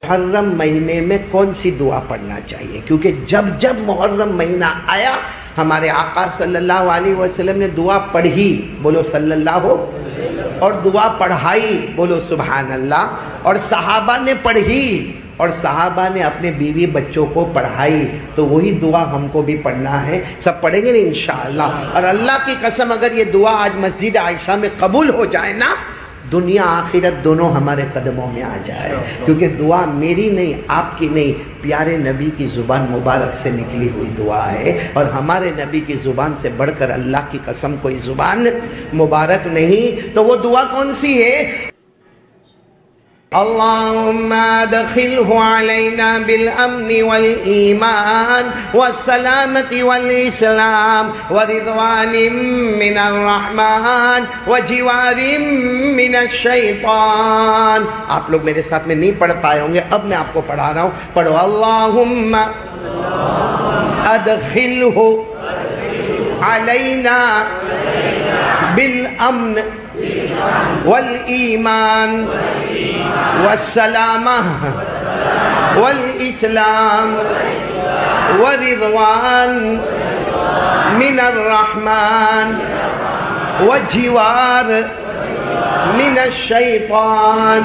محرم مہینے میں کون سی دعا پڑھنا چاہیے، کیونکہ جب محرم مہینہ آیا ہمارے آقا صلی اللہ علیہ وسلم نے دعا پڑھی، بولو صلی اللہ، اور دعا پڑھائی، بولو سبحان اللہ، اور صحابہ نے پڑھی اور صحابہ نے اپنے بیوی بچوں کو پڑھائی، تو وہی دعا ہم کو بھی پڑھنا ہے۔ سب پڑھیں گے نا انشاءاللہ؟ اور اللہ کی قسم اگر یہ دعا آج مسجد عائشہ میں قبول ہو جائے نا، دنیا آخرت دونوں ہمارے قدموں میں آ جائے، کیونکہ دعا میری نہیں، آپ کی نہیں، پیارے نبی کی زبان مبارک سے نکلی ہوئی دعا ہے، اور ہمارے نبی کی زبان سے بڑھ کر اللہ کی قسم کوئی زبان مبارک نہیں۔ تو وہ دعا کون سی ہے؟ اللهم ادخله علينا بالامن والايمان والسلامة والاسلام ورضوان من الرحمن وجوار من الشیطان۔ آپ لوگ میرے ساتھ میں نہیں پڑھ پائے ہوں گے، اب میں آپ کو پڑھا رہا ہوں، پڑھو اللهم ادخله علينا بالامن والایمان والسلامة والإسلام ورضوان من الرحمن وجوار من الشیطان۔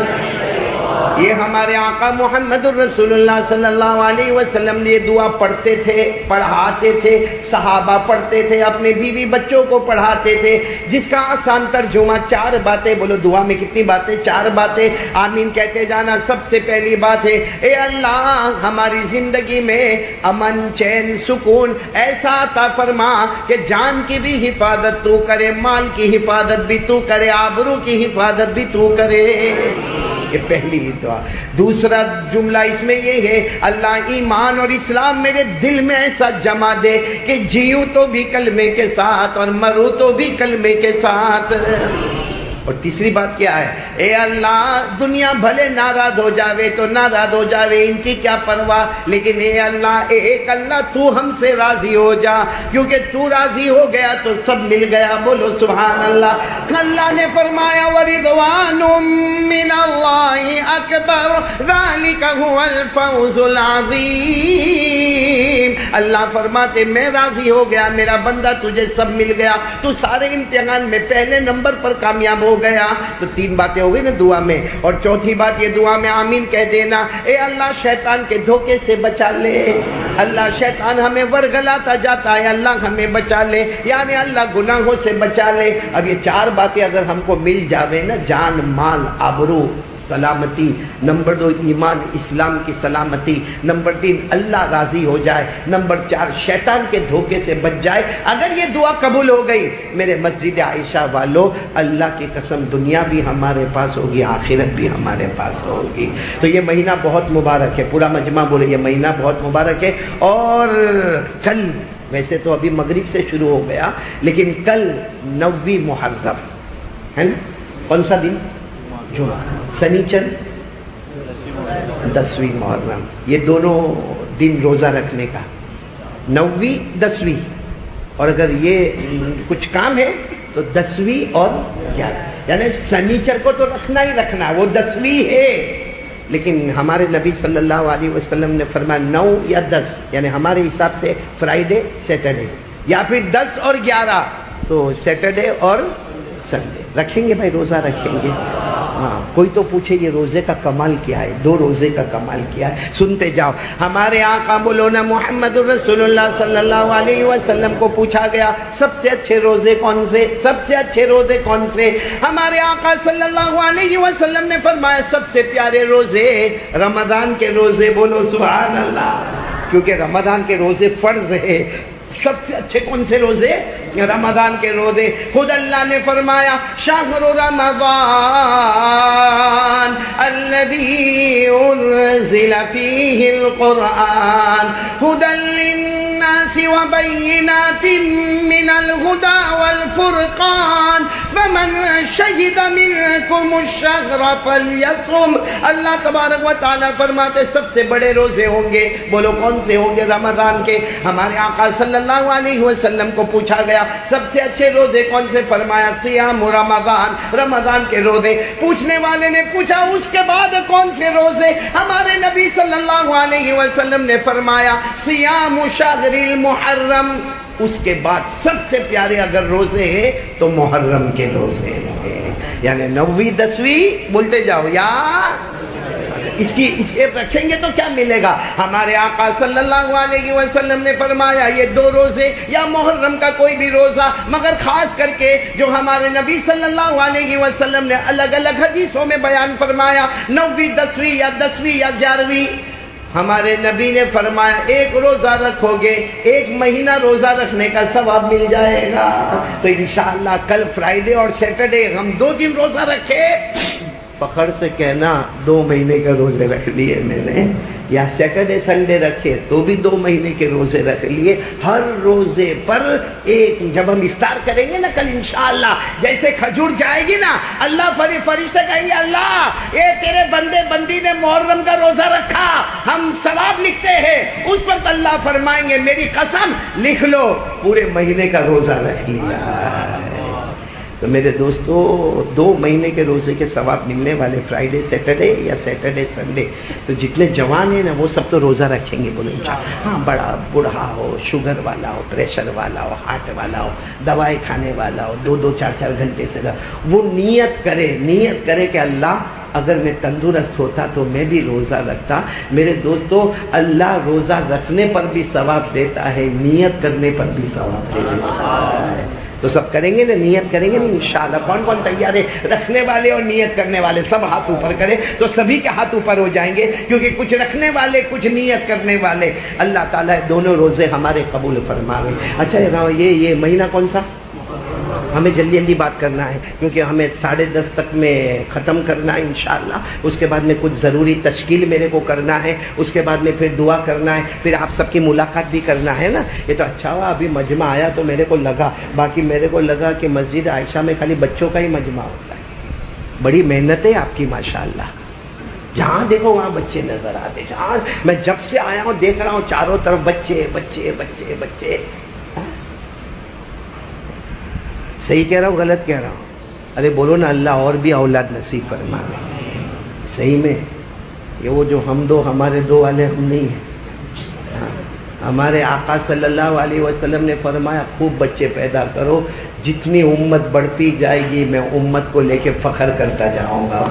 یہ ہمارے آقا محمد الرسول اللہ صلی اللہ علیہ وسلم نے یہ دعا پڑھتے تھے، پڑھاتے تھے، صحابہ پڑھتے تھے، اپنے بیوی بچوں کو پڑھاتے تھے، جس کا آسان ترجمہ چار باتیں، بولو دعا میں کتنی باتیں؟ چار باتیں، آمین کہتے جانا۔ سب سے پہلی بات ہے، اے اللہ ہماری زندگی میں امن، چین، سکون ایسا عطا فرما کہ جان کی بھی حفاظت تو کرے، مال کی حفاظت بھی تو کرے، آبرو کی حفاظت بھی تو کرے۔ یہ پہلی دعا۔ دوسرا جملہ اس میں یہ ہے، اللہ ایمان اور اسلام میرے دل میں ایسا جما دے کہ جیوں تو بھی کلمے کے ساتھ اور مروں تو بھی کلمے کے ساتھ۔ اور تیسری بات کیا ہے؟ اے اللہ دنیا بھلے ناراض ہو جاوے تو ناراض ہو جاوے، ان کی کیا پرواہ، لیکن اے اللہ ایک اللہ تو ہم سے راضی ہو جا، کیونکہ تو راضی ہو گیا تو سب مل گیا، بولو سبحان اللہ۔ اللہ نے فرمایا وَرِضْوَانٌ مِّنَ اللَّهِ أَكْبَرُ ذَلِكَ هُوَ الْفَوْزُ الْعَظِيمُ۔ اللہ فرماتے میں راضی ہو گیا، میرا بندہ تجھے سب مل گیا، تو سارے امتحان میں پہلے نمبر پر کامیاب ہو گیا۔ تو تین باتیں ہو گئی نا دعا میں، اور چوتھی بات یہ دعا میں آمین کہہ دینا، اے اللہ شیطان کے دھوکے سے بچا لے، اللہ شیطان ہمیں ورگلاتا جاتا ہے، اللہ ہمیں بچا لے، یعنی اللہ گناہوں سے بچا لے۔ اب یہ چار باتیں اگر ہم کو مل جاوے نا، جان، مال، آبرو، سلامتی، نمبر 2 ایمان اسلام کی سلامتی، نمبر 3 اللہ راضی ہو جائے، نمبر 4 شیطان کے دھوکے سے بچ جائے، اگر یہ دعا قبول ہو گئی میرے مسجد عائشہ والوں، اللہ کی قسم دنیا بھی ہمارے پاس ہوگی، آخرت بھی ہمارے پاس ہوگی۔ تو یہ مہینہ بہت مبارک ہے، پورا مجمع بولے یہ مہینہ بہت مبارک ہے۔ اور کل ویسے تو ابھی مغرب سے شروع ہو گیا، لیکن کل 9ویں محرم ہے نا، کون سا دن؟ جمعہ، سنیچر 10ویں محرم، یہ دونوں دن روزہ رکھنے کا، 9ویں 10ویں، اور اگر یہ کچھ کام ہے تو 10ویں اور 11، یعنی سنیچر کو تو رکھنا ہی رکھنا، وہ 10ویں ہے، لیکن ہمارے نبی صلی اللہ علیہ وسلم نے فرمایا 9 یا 10، یعنی ہمارے حساب سے فرائیڈے سیٹرڈے، یا پھر 10 اور 11، تو سیٹرڈے اور سنڈے رکھیں گے، بھائی روزہ رکھیں گے۔ ہاں، کوئی تو پوچھے یہ روزے کا کمال کیا ہے؟ 2 روزے کا کمال کیا ہے؟ سنتے جاؤ۔ ہمارے آقا مولانا محمد الرسول اللہ صلی اللہ علیہ وسلم کو پوچھا گیا سب سے اچھے روزے کون سے، سب سے اچھے روزے کون سے؟ ہمارے آقا صلی اللہ علیہ وسلم نے فرمایا سب سے پیارے روزے رمضان کے روزے، بولو سبحان اللہ، کیونکہ رمضان کے روزے فرض ہے۔ سب سے اچھے کون سے روزے؟ رمضان کے روزے۔ خود اللہ نے فرمایا شہر رمضان الذی انزل فیہ القرآن ھدی للناس وبینات من الہدی والفرقان فمن شہد منکم الشہر فلیصم. اللہ تبارک و تعالیٰ فرماتے سب سے بڑے روزے ہوں گے. بولو کون سے ہوں گے؟ رمضان کے. ہمارے آقا صلی اللہ علیہ وسلم کو پوچھا گیا سب سے اچھے روزے کون سے؟ فرمایا صیام رمضان، رمضان کے روزے. پوچھنے والے نے پوچھا اس کے بعد کون سے روزے؟ ہمارے نبی صلی اللہ علیہ وسلم نے فرمایا صیام شہر المحرم. اس کے بعد سب سے پیارے اگر روزے ہیں تو محرم کے روزے ہیں، یعنی 9ویں 10ویں بولتے جاؤ یا اسے رکھیں گے تو کیا ملے گا؟ ہمارے آقا صلی اللہ علیہ وسلم نے فرمایا یہ 2 روزے یا محرم کا کوئی بھی روزہ، مگر خاص کر کے جو ہمارے نبی صلی اللہ علیہ وسلم نے الگ الگ حدیثوں میں بیان فرمایا 9ویں 10ویں یا 10ویں یا 11ویں. ہمارے نبی نے فرمایا 1 روزہ رکھو گے 1 مہینہ روزہ رکھنے کا ثواب مل جائے گا. تو انشاءاللہ کل فرائیڈے اور سیٹرڈے ہم 2 دن روزہ رکھے، فخر سے کہنا 2 مہینے کے روزے رکھ لیے میں نے، یا سیٹرڈے سنڈے رکھے تو بھی 2 مہینے کے روزے رکھ لیے. ہر روزے پر ایک، جب ہم افطار کریں گے نا کل انشاءاللہ، جیسے کھجور جائے گی نا، اللہ فرشتے کہیں گے اللہ یہ تیرے بندے بندی نے محرم کا روزہ رکھا، ہم ثواب لکھتے ہیں. اس وقت اللہ فرمائیں گے میری قسم لکھ لو پورے مہینے کا روزہ رکھ لیا. تو میرے دوستو 2 مہینے کے روزے کے ثواب ملنے والے فرائیڈے سیٹرڈے یا سیٹرڈے سنڈے. تو جتنے جوان ہیں نا وہ سب تو روزہ رکھیں گے بولو انشاءاللہ. ہاں بڑا بوڑھا ہو، شوگر والا ہو، پریشر والا ہو، ہارٹ والا ہو، دوائی کھانے والا ہو، 2-2 4-4 گھنٹے سے وہ نیت کرے کہ اللہ اگر میں تندرست ہوتا تو میں بھی روزہ رکھتا. میرے دوستو اللہ روزہ رکھنے پر بھی ثواب دیتا ہے، نیت کرنے پر بھی ثواب دیتا ہے. تو سب کریں گے نا، نیت کریں گے نا انشاءاللہ. کون کون تیار ہے؟ رکھنے والے اور نیت کرنے والے سب ہاتھ اوپر کریں تو سبھی کے ہاتھ اوپر ہو جائیں گے، کیونکہ کچھ رکھنے والے کچھ نیت کرنے والے. اللہ تعالیٰ دونوں روزے ہمارے قبول فرمائے. اچھا یہ مہینہ کون سا؟ ہمیں جلدی جلدی بات کرنا ہے کیونکہ ہمیں 10:30 تک میں ختم کرنا ہے انشاءاللہ. اس کے بعد میں کچھ ضروری تشکیل میرے کو کرنا ہے، اس کے بعد میں پھر دعا کرنا ہے، پھر آپ سب کی ملاقات بھی کرنا ہے نا. یہ تو اچھا ہوا ابھی مجمع آیا تو میرے کو لگا، باقی میرے کو لگا کہ مسجد عائشہ میں خالی بچوں کا ہی مجمع ہوتا ہے. بڑی محنت ہے آپ کی ماشاءاللہ. جہاں دیکھو وہاں بچے نظر آتے. جہاں میں جب سے آیا ہوں دیکھ رہا ہوں چاروں طرف بچے بچے بچے بچے. صحیح کہہ رہا ہوں غلط کہہ رہا ہوں؟ ارے بولو نا اللہ اور بھی اولاد نصیب فرمائے. صحیح میں یہ وہ جو ہم 2 ہمارے 2 والے ہم نہیں ہیں. ہمارے آقا صلی اللہ علیہ وسلم نے فرمایا خوب بچے پیدا کرو، جتنی امت بڑھتی جائے گی میں امت کو لے کے فخر کرتا جاؤں گا.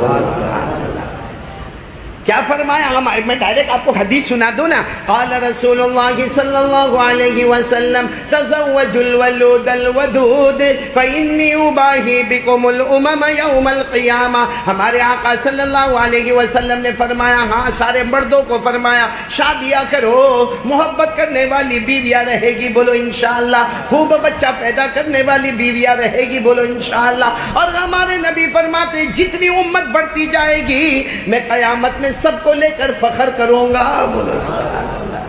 کیا فرمایا؟ میں ڈائریکٹ آپ کو حدیث سنا دوں نا. قال رسول اللہ صلی اللہ علیہ وسلم تزوجوا الولود الودود فإنی اباہی بکم الامم یوم القیامہ. ہمارے آقا صلی اللہ علیہ وسلم نے فرمایا، ہاں سارے مردوں کو فرمایا شادیاں کرو، محبت کرنے والی بیویاں رہے گی بولو انشاءاللہ، خوب بچہ پیدا کرنے والی بیویاں رہے گی بولو انشاءاللہ. اور ہمارے نبی فرماتے جتنی امت بڑھتی جائے گی میں قیامت میں سب کو لے کر فخر کروں گا بولو سبحان اللہ.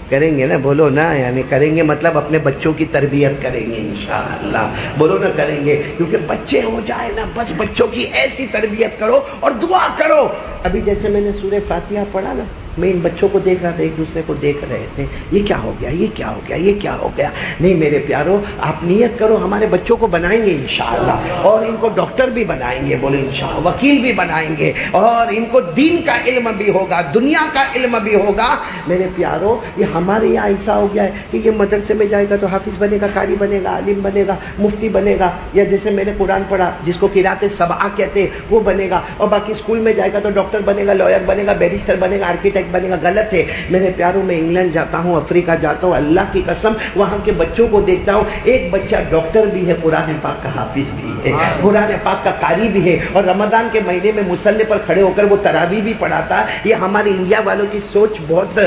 کریں گے نا بولو نا، یعنی کریں گے مطلب اپنے بچوں کی تربیت کریں گے انشاءاللہ. بولو نا کریں گے، کیونکہ بچے ہو جائے نا بس بچوں کی ایسی تربیت کرو اور دعا کرو. ابھی جیسے میں نے سورہ فاتحہ پڑھا نا، میں ان بچوں کو دیکھ رہا تھا، ایک دوسرے کو دیکھ رہے تھے، یہ کیا ہو گیا، یہ کیا ہو گیا، یہ کیا ہو گیا. نہیں میرے پیارو آپ نیت کرو، ہمارے بچوں کو بنائیں گے انشاءاللہ، اور ان کو ڈاکٹر بھی بنائیں گے بولے انشاءاللہ، وکیل بھی بنائیں گے، اور ان کو دین کا علم بھی ہوگا، دنیا کا علم بھی ہوگا. میرے پیارو یہ ہمارے یہاں ایسا ہو گیا ہے کہ یہ مدرسے میں جائے گا تو حافظ بنے گا، قاری بنے گا، عالم بنے گا، مفتی بنے گا، یا جیسے میں نے قرآن پڑھا جس کو قرات سبعہ کہتے ہیں وہ بنے گا، اور باقی اسکول میں جائے گا تو ڈاکٹر بنے گا، لائر بنے گا، بیرسٹر بنے گا، آرکیٹیکٹ بنے گا. غلط ہے میرے پیاروں. میں انگلینڈ جاتا ہوں، افریقہ جاتا ہوں، اللہ کی قسم وہاں کے بچوں کو دیکھتا ہوں، ایک بچہ ڈاکٹر بھی ہے، قرآن پاک کا حافظ بھی ہے، قرآن پاک کا قاری بھی ہے، اور رمضان کے مہینے میں مصلی پر کھڑے ہو کر وہ تراویح بھی پڑھاتا. یہ ہمارے انڈیا والوں کی سوچ بہت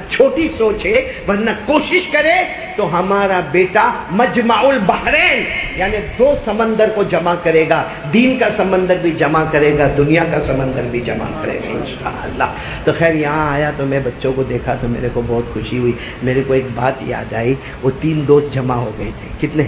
چھوٹی سوچ ہے، ورنہ کوشش کرے تو ہمارا بیٹا مجمع البحرین یعنی 2 سمندر کو جمع کرے گا، دین کا سمندر بھی جمع کرے گا، دنیا کا سمندر بھی جمع کرے گا انشاءاللہ. تو خیر یہاں آیا تو میں بچوں کو دیکھا تو میرے کو بہت خوشی ہوئی. میرے کو ایک بات یاد آئی، وہ 3 دوست جمع ہو گئے تھے. کتنے؟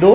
2?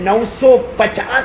950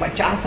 50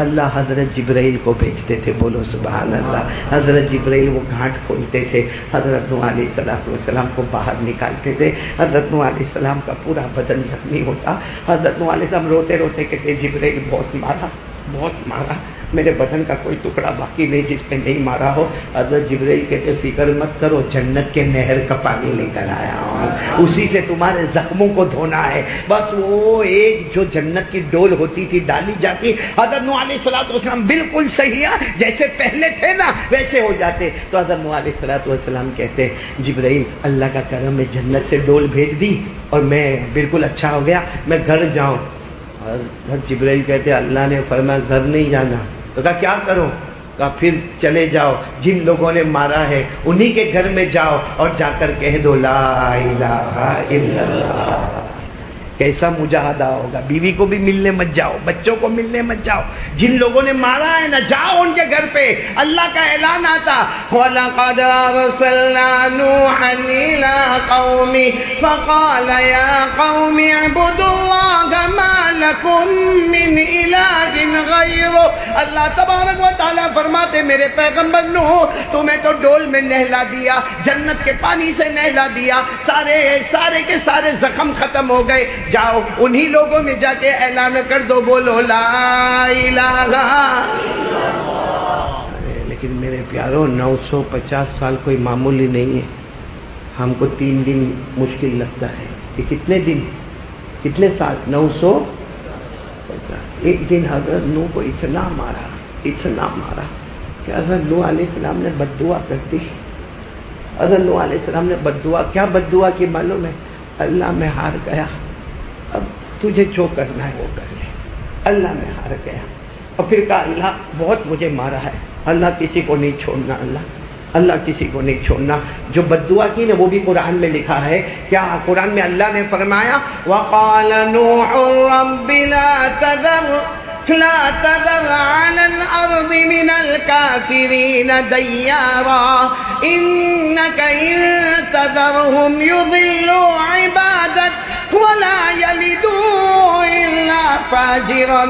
اللہ حضرت جبرائیل کو بھیجتے تھے، بولو سبحان اللہ۔ حضرت جبرائیل وہ گھاٹ کھولتے تھے، حضرت نوح علیہ السلام کو باہر نکالتے تھے، حضرت نوح علیہ السلام کا پورا بدن زخمی ہوتا، حضرت نوح علیہ السلام روتے روتے کہتے جبرائیل بہت مارا، بہت مارا، میرے بدن کا کوئی ٹکڑا باقی نہیں جس پہ نہیں مارا ہو۔ حضرت جبرائیل کہتے فکر مت کرو، جنت کے نہر کا پانی لے کر آیا ہوں، اسی سے تمہارے زخموں کو دھونا ہے۔ بس وہ ایک جو جنت کی ڈول ہوتی تھی ڈالی جاتی، حضرت نوح علیہ السلام بالکل صحیح ہے، جیسے پہلے تھے نا ویسے ہو جاتے۔ تو حضرت نوح علیہ السلام کہتے جبرائیل اللہ کا کرم ہے، جنت سے ڈول بھیج دی اور میں بالکل اچھا ہو گیا، میں گھر جاؤں۔ حضرت جبرائیل کہتے اللہ نے فرمایا گھر نہیں جانا۔ تو کہا کیا کروں؟ کہا پھر چلے جاؤ، جن لوگوں نے مارا ہے انہی کے گھر میں جاؤ اور جا کر کہہ دو لا الہ الا اللہ۔ کیسا مجاہدہ ہوگا، بیوی کو بھی ملنے مت جاؤ، بچوں کو ملنے مت جاؤ، جن لوگوں نے مارا ہے نا جاؤ ان کے گھر پہ۔ اللہ کا اعلان آتا وَلَقَدْ أَرْسَلْنَا نُوحًا إِلَىٰ قَوْمِهِ فَقَالَ يَا قَوْمِ اعْبُدُوا اللَّهَ مَا لَكُم مِّنْ إِلَٰهٍ غَيْرُهُ۔ اللہ تبارک و تعالیٰ فرماتے میرے پیغمبر نوح تمہیں تو ڈول میں نہلا دیا، جنت کے پانی سے نہلا دیا، سارے کے سارے زخم ختم ہو گئے، جاؤ انہی لوگوں میں جا کے اعلان کر دو، بولو لا الہ۔ لیکن میرے پیاروں 950 سال کوئی معمولی نہیں ہے، ہم کو 3 دن مشکل لگتا ہے کہ کتنے دن کتنے سال 950۔ ایک دن حضرت نوح کو اتنا مارا کہ حضرت نوح علیہ السلام نے بد دعا کر دی۔ حضرت نوح علیہ السلام نے بد دعا، کیا بد دعا کی معلوم ہے؟ اللہ میں ہار گیا، اب تجھے جو کرنا ہے وہ کر لے۔ اللہ میں ہار گیا اور پھر کہا اللہ بہت مجھے مارا ہے، اللہ کسی کو نہیں چھوڑنا، اللہ کسی کو نہیں چھوڑنا۔ جو بد دعا کی نا وہ بھی قرآن میں لکھا ہے، کیا قرآن میں اللہ نے فرمایا وَقَالَ نُوحٌ رَبِّ لَا تَذَرْ عَلَى الْأَرْضِ مِنَ الْكَافِرِينَ دَيَّارًا إِنَّكَ إِن تَذَرْهُمْ يُضِلُّوا عِبَادَكَ وَلَا يَلِدُوا إِلَّا فَاجِرًا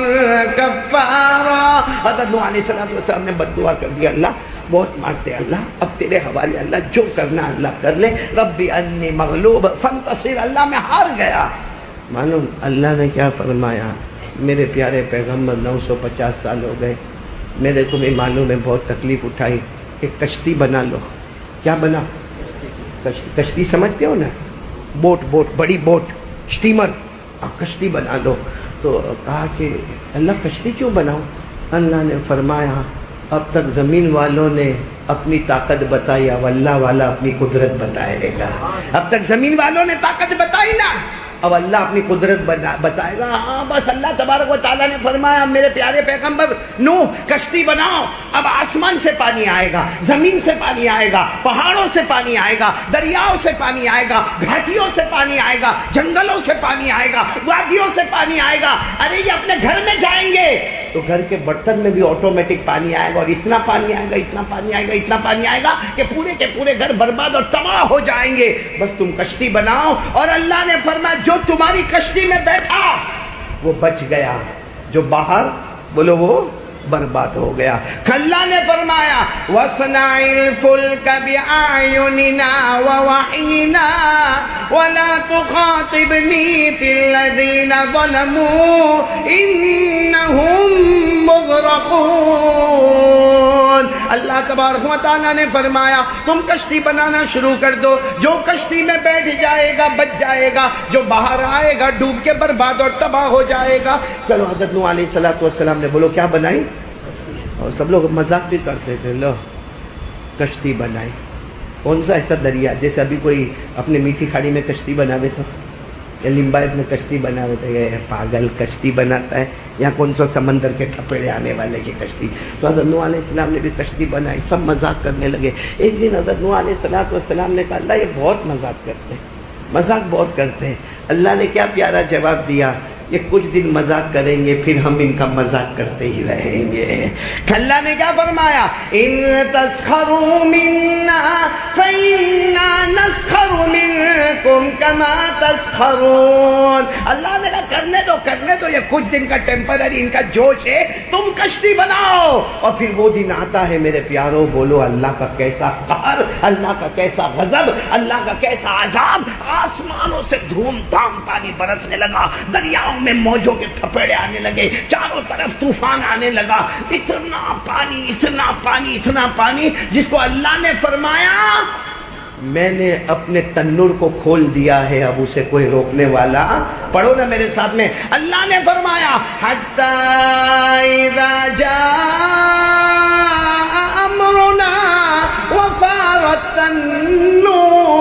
كَفَّارًا۔ حضرت نوح علیہ السلام نے بد دعا کر دیا، اللہ بہت مارتے، اللہ اب تیرے حوالے، اللہ جو کرنا اللہ کر لے، ربی انی مغلوب فانتصر، اللہ میں ہار گیا۔ معلوم اللہ نے کیا فرمایا؟ میرے پیارے پیغمبر 950 سال ہو گئے، میرے کو بھی معلوم ہے بہت تکلیف اٹھائی، ایک کشتی بنا لو۔ کیا بنا؟ کشتی سمجھتے ہو نا، بوٹ بڑی بوٹ، اسٹیمر، کشتی بنا لو۔ تو کہا کہ اللہ کشتی کیوں بناؤں؟ اللہ نے فرمایا اب تک زمین والوں نے اپنی طاقت بتائی، اب اللہ والا اپنی قدرت بتائے گا۔ اب تک زمین والوں نے طاقت بتائی نا، اب اللہ اپنی قدرت بتائے گا۔ ہاں بس اللہ تبارک و تعالیٰ نے فرمایا میرے پیارے پیغمبر نوح کشتی بناؤ، اب آسمان سے پانی آئے گا، زمین سے پانی آئے گا، پہاڑوں سے پانی آئے گا، دریاؤں سے پانی آئے گا، گھاٹیوں سے پانی آئے گا، جنگلوں سے پانی آئے گا، وادیوں سے پانی آئے گا۔ ارے یہ اپنے گھر میں جائیں گے تو گھر کے برتن میں بھی آٹومیٹک پانی آئے گا، اور اتنا پانی آئے گا، اتنا پانی آئے گا، اتنا پانی آئے گا کہ پورے کے پورے گھر برباد اور تباہ ہو جائیں گے۔ بس تم کشتی بناؤ، اور اللہ نے فرمایا جو تمہاری کشتی میں بیٹھا وہ بچ گیا، جو باہر بولو وہ برباد ہو گیا۔ اللہ نے فرمایا وَاصْنَعِ الْفُلْكَ بِأَعْيُنِنَا وَوَحْيِنَا وَلَا تُخَاطِبْنِي فِي الَّذِينَ ظَلَمُوا إِنَّهُمْ مُغْرَقُونَ۔ اللہ تبارک و تعالیٰ نے فرمایا تم کشتی بنانا شروع کر دو، جو کشتی میں بیٹھ جائے گا بچ جائے گا، جو باہر آئے گا ڈوب کے برباد اور تباہ ہو جائے گا۔ چلو حضرت نوح علیہ السلام نے بولو کیا بنائی، اور سب لوگ مذاق بھی کرتے تھے، لو کشتی بنائی۔ کون سا ایسا دریا، جیسے ابھی کوئی اپنے میٹھی کھاڑی میں کشتی بناوے تو، یا لمبایت میں کشتی بناوے تو یہ پاگل کشتی بناتا ہے، یا کون سا سمندر کے ٹھپڑے آنے والے کی کشتی۔ تو حضرت نوح علیہ السلام نے بھی کشتی بنائی، سب مذاق کرنے لگے۔ ایک دن حضرت نوح علیہ السلام نے کہا اللہ یہ بہت مذاق کرتے ہیں، مذاق بہت کرتے ہیں۔ اللہ نے کیا پیارا جواب دیا، یہ کچھ دن مذاق کریں گے پھر ہم ان کا مذاق کرتے ہی رہیں گے۔ اللہ نے کیا فرمایا ان تسخروا منا فإنا نسخر منكم بینکم کما تسخرون. اللہ نے کہا کرنے دو، یہ کچھ دن کا ٹیمپرری ان کا جوش ہے، تم کشتی بناؤ. اور پھر وہ دن آتا ہے میرے پیاروں، بولو اللہ کا کیسا قہر، اللہ کا کیسا غضب، اللہ کا کیسا عذاب. آسمانوں سے دھوم دھام پانی برسنے لگا، دریاؤں میں موجوں کے تھپیڑے آنے لگے، چاروں طرف طوفان آنے لگا. اتنا پانی اتنا پانی اتنا پانی، جس کو اللہ نے فرمایا میں نے اپنے تنور کو کھول دیا ہے، اب اسے کوئی روکنے والا. پڑھو نا میرے ساتھ میں، اللہ نے فرمایا حتی اذا جاء امرنا وفارت النور.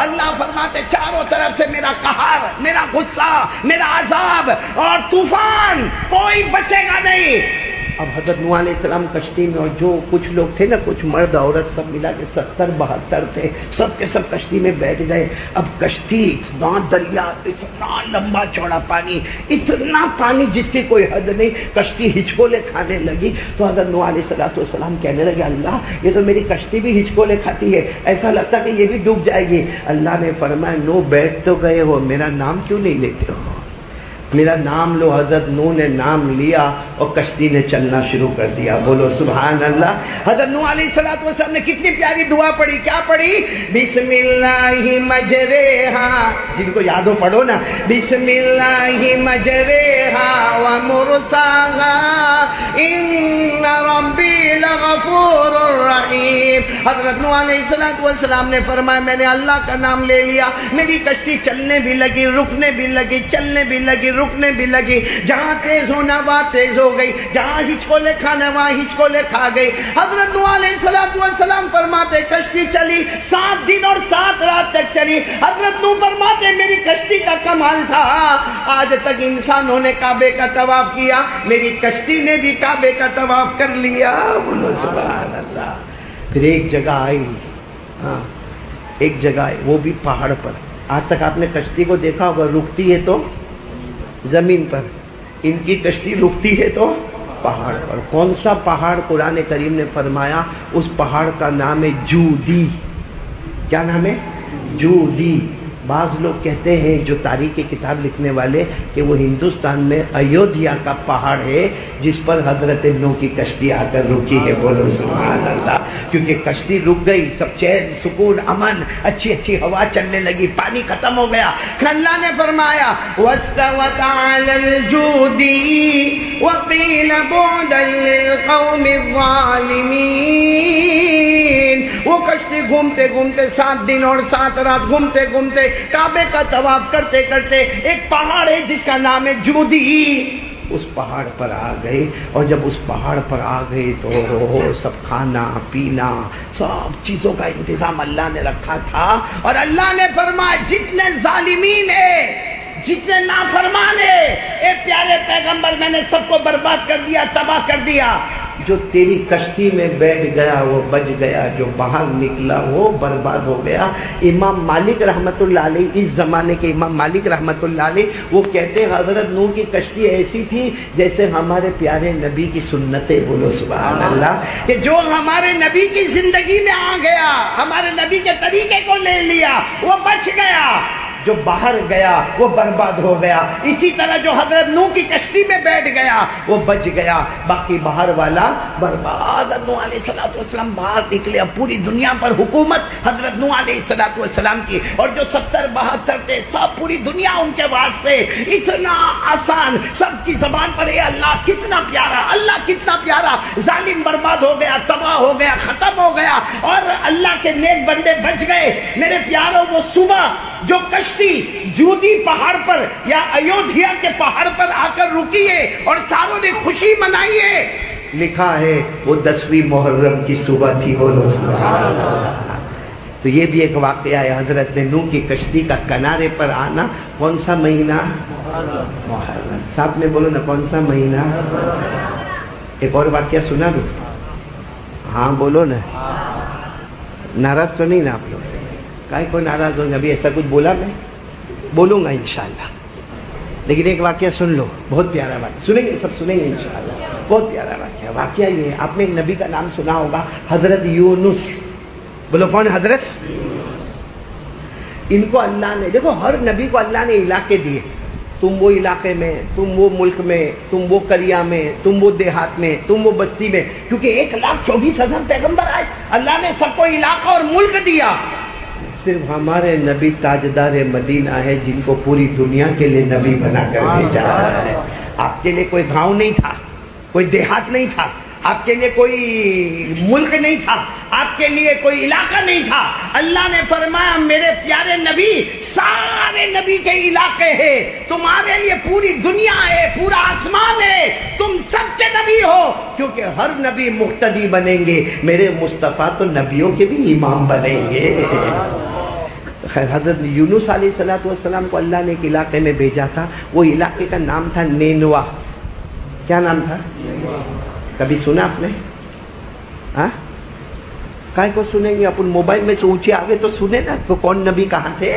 اللہ فرماتے چاروں طرف سے میرا قہر، میرا غصہ، میرا عذاب اور طوفان، کوئی بچے گا نہیں. اب حضرت نوح علیہ السلام کشتی میں، اور جو کچھ لوگ تھے نا، کچھ مرد عورت سب ملا کے 70-72 تھے، سب کے سب کشتی میں بیٹھ گئے. اب کشتی اتنا دریا، اتنا لمبا چوڑا پانی، اتنا پانی جس کی کوئی حد نہیں. کشتی ہچکولے کھانے لگی تو حضرت نوح علیہ السلام کہنے لگے اللہ یہ تو میری کشتی بھی ہچکولے کھاتی ہے، ایسا لگتا کہ یہ بھی ڈوب جائے گی. اللہ نے فرمایا نو بیٹھ تو گئے ہو، میرا نام کیوں نہیں لیتے ہو؟ میرا نام لو. حضرت نوح نے نام لیا اور کشتی نے چلنا شروع کر دیا. بولو سبحان اللہ. حضرت نوح علیہ السلام نے کتنی پیاری دعا پڑھی. کیا پڑھی؟ بسم اللہ مجریہا، جن کو یاد ہو پڑھو نا، بسم اللہ مجریہا ومرساہا ان ربی لغفور رحیم. حضرت نوح علیہ السلام نے فرمایا میں نے اللہ کا نام لے لیا، میری کشتی چلنے بھی لگی، رکنے بھی لگی، چلنے بھی لگی، رکنے بھی لگی. جہاں تیز ہونا وہاں تیز ہو گئی، جہاں ہچکولے کھانا وہاں ہچکولے کھا گئی. حضرت نوح علیہ السلام فرماتے کشتی چلی 7 دن اور 7 رات تک چلی. حضرت نوح فرماتے میری کشتی کا کمال تھا، آج تک انسانوں نے کعبے کا طواف کیا، میری کشتی نے بھی کعبے کا طواف کر لیا. بولو سبحان اللہ. پھر ایک جگہ آئی، ایک جگہ آئی، وہ بھی پہاڑ پر. آج تک آپ نے کشتی کو دیکھا ہوگا رکتی ہے تو زمین پر، ان کی کشتی رکتی ہے تو پہاڑ پر. کون سا پہاڑ؟ قرآن کریم نے فرمایا اس پہاڑ کا نام ہے جودی. کیا نام ہے؟ جودی. بعض لوگ کہتے ہیں جو تاریخ کی کتاب لکھنے والے کہ وہ ہندوستان میں ایودھیا کا پہاڑ ہے جس پر حضرت نوح کی کشتی آ کر رکی ہے. بولو سبحان اللہ. کیونکہ کشتی رک گئی، سب چین سکون امن، اچھی اچھی ہوا چلنے لگی، پانی ختم ہو گیا. اللہ نے فرمایا وَاسْتَوَتْ عَلَى الْجُودِ وَقِيلَ بُعْدًا لِلْقَوْمِ الظَّالِمِينَ. وہ کشتی گھومتے گھومتے 7 دن اور 7 رات گھومتے گھومتے کعبے کا طواف کرتے کرتے ایک پہاڑ ہے جس کا نام ہے جودی، اس پہاڑ پر آ گئے. اور جب اس پہاڑ پر آ گئے تو سب کھانا پینا سب چیزوں کا انتظام اللہ نے رکھا تھا. اور اللہ نے فرمایا جتنے ظالمین ہیں، جتنے نافرمان ہیں، اے پیارے پیغمبر میں نے سب کو برباد کر دیا، تباہ کر دیا. جو تیری کشتی میں بیٹھ گیا وہ بچ گیا، جو باہر نکلا وہ برباد ہو گیا. امام مالک رحمت اللہ علیہ، اس زمانے کے امام مالک رحمت اللہ علیہ، وہ کہتے ہیں حضرت نوح کی کشتی ایسی تھی جیسے ہمارے پیارے نبی کی سنتیں. بولو سبحان اللہ. کہ جو ہمارے نبی کی زندگی میں آ گیا، ہمارے نبی کے طریقے کو لے لیا، وہ بچ گیا. جو باہر گیا وہ برباد ہو گیا. اسی طرح جو حضرت نوح کی کشتی میں بیٹھ گیا وہ بچ گیا، باقی باہر والا برباد. نوح علیہ السلام باہر نکلے، اب پوری دنیا پر حکومت حضرت نوح علیہ السلام کی. اور جو 70-72 تھے سب پوری دنیا ان کے واسطے اتنا آسان، سب کی زبان پر اے اللہ کتنا پیارا، اللہ کتنا پیارا. ظالم برباد ہو گیا، تباہ ہو گیا، ختم ہو گیا، اور اللہ کے نیک بندے بچ گئے. میرے پیاروں وہ صبح جو کشتی جودی پہاڑ پر یا ایودھیا کے پہاڑ پر آ کر رکی ہے اور ساروں نے خوشی منائی ہے، لکھا ہے وہ 10ویں محرم کی صبح تھی. بولو سبحان اللہ. تو یہ بھی ایک واقعہ ہے حضرت نوح کی کشتی کا کنارے پر آنا. کون سا مہینہ؟ محرم. ساتھ میں بولو نا کون سا مہینہ. ایک اور واقعہ سنا دو. ہاں بولو نا. ناراض تو نہیں نا آپ لوگ؟ کائے کو ناراض ہوں گے؟ ابھی ایسا کچھ بولا میں بولوں گا انشاءاللہ، لیکن ایک واقعہ سن لو، بہت پیارا واقعہ. سنیں گے؟ سب سنیں گے انشاءاللہ. بہت پیارا واقعہ. واقعہ یہ ہے، آپ نے ایک نبی کا نام سنا ہوگا، حضرت یونس. بولو کون؟ حضرت ان کو اللہ نے، دیکھو ہر نبی کو اللہ نے علاقے دیے، تم وہ علاقے میں، تم وہ ملک میں، تم وہ قریہ میں، تم وہ دیہات میں، تم وہ بستی میں، کیونکہ 1,24,000 پیغمبر آئے، اللہ نے سب کو علاقہ اور ملک دیا۔ صرف ہمارے نبی تاجدار مدینہ ہے جن کو پوری دنیا کے لیے نبی بنا کر بھیجا ہے۔ آپ کے لیے کوئی گاؤں نہیں تھا، کوئی دیہات نہیں تھا، آپ کے لیے کوئی ملک نہیں تھا، آپ کے لیے کوئی علاقہ نہیں تھا۔ اللہ نے فرمایا میرے پیارے نبی سارے نبی کے علاقے ہیں، تمہارے لیے پوری دنیا ہے، پورا آسمان ہے، تم سب کے نبی ہو، کیونکہ ہر نبی مقتدی بنیں گے، میرے مصطفیٰ تو نبیوں کے بھی امام بنیں گے۔ خیر حضرت یونس علیہ السلام کو اللہ نے ایک علاقے میں بھیجا تھا، وہ علاقے کا نام تھا نینوا۔ کیا نام تھا؟ کبھی سنا آپ نے؟ ہاں کائے کو سنیں گے، اپن موبائل میں سے اونچے آگے تو سنے نا تو کون نبی کہاں تھے۔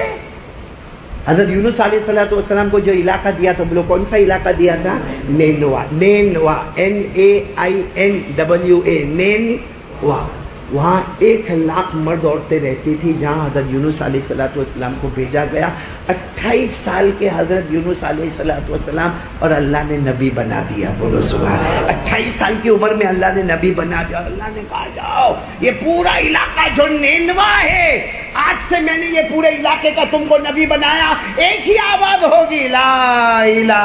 حضرت یونس علیہ السلام کو جو علاقہ دیا تھا، بولو کون سا علاقہ دیا تھا؟ نینوا۔ نینوا NAINWA، نینوا۔ وہاں 1,00,000 مرد عورتیں رہتی تھی جہاں حضرت یونس علیہ السلام کو بھیجا گیا۔ 28 سال کے حضرت یونس علیہ السلام اور اللہ نے نبی بنا دیا، بولو سبحان۔ 28 سال کی عمر میں اللہ نے نبی بنا دیا، اور اللہ نے کہا جاؤ یہ پورا علاقہ جو نینوا ہے، آج سے میں نے یہ پورے علاقے کا تم کو نبی بنایا، ایک ہی آواز ہوگی لا الہ الا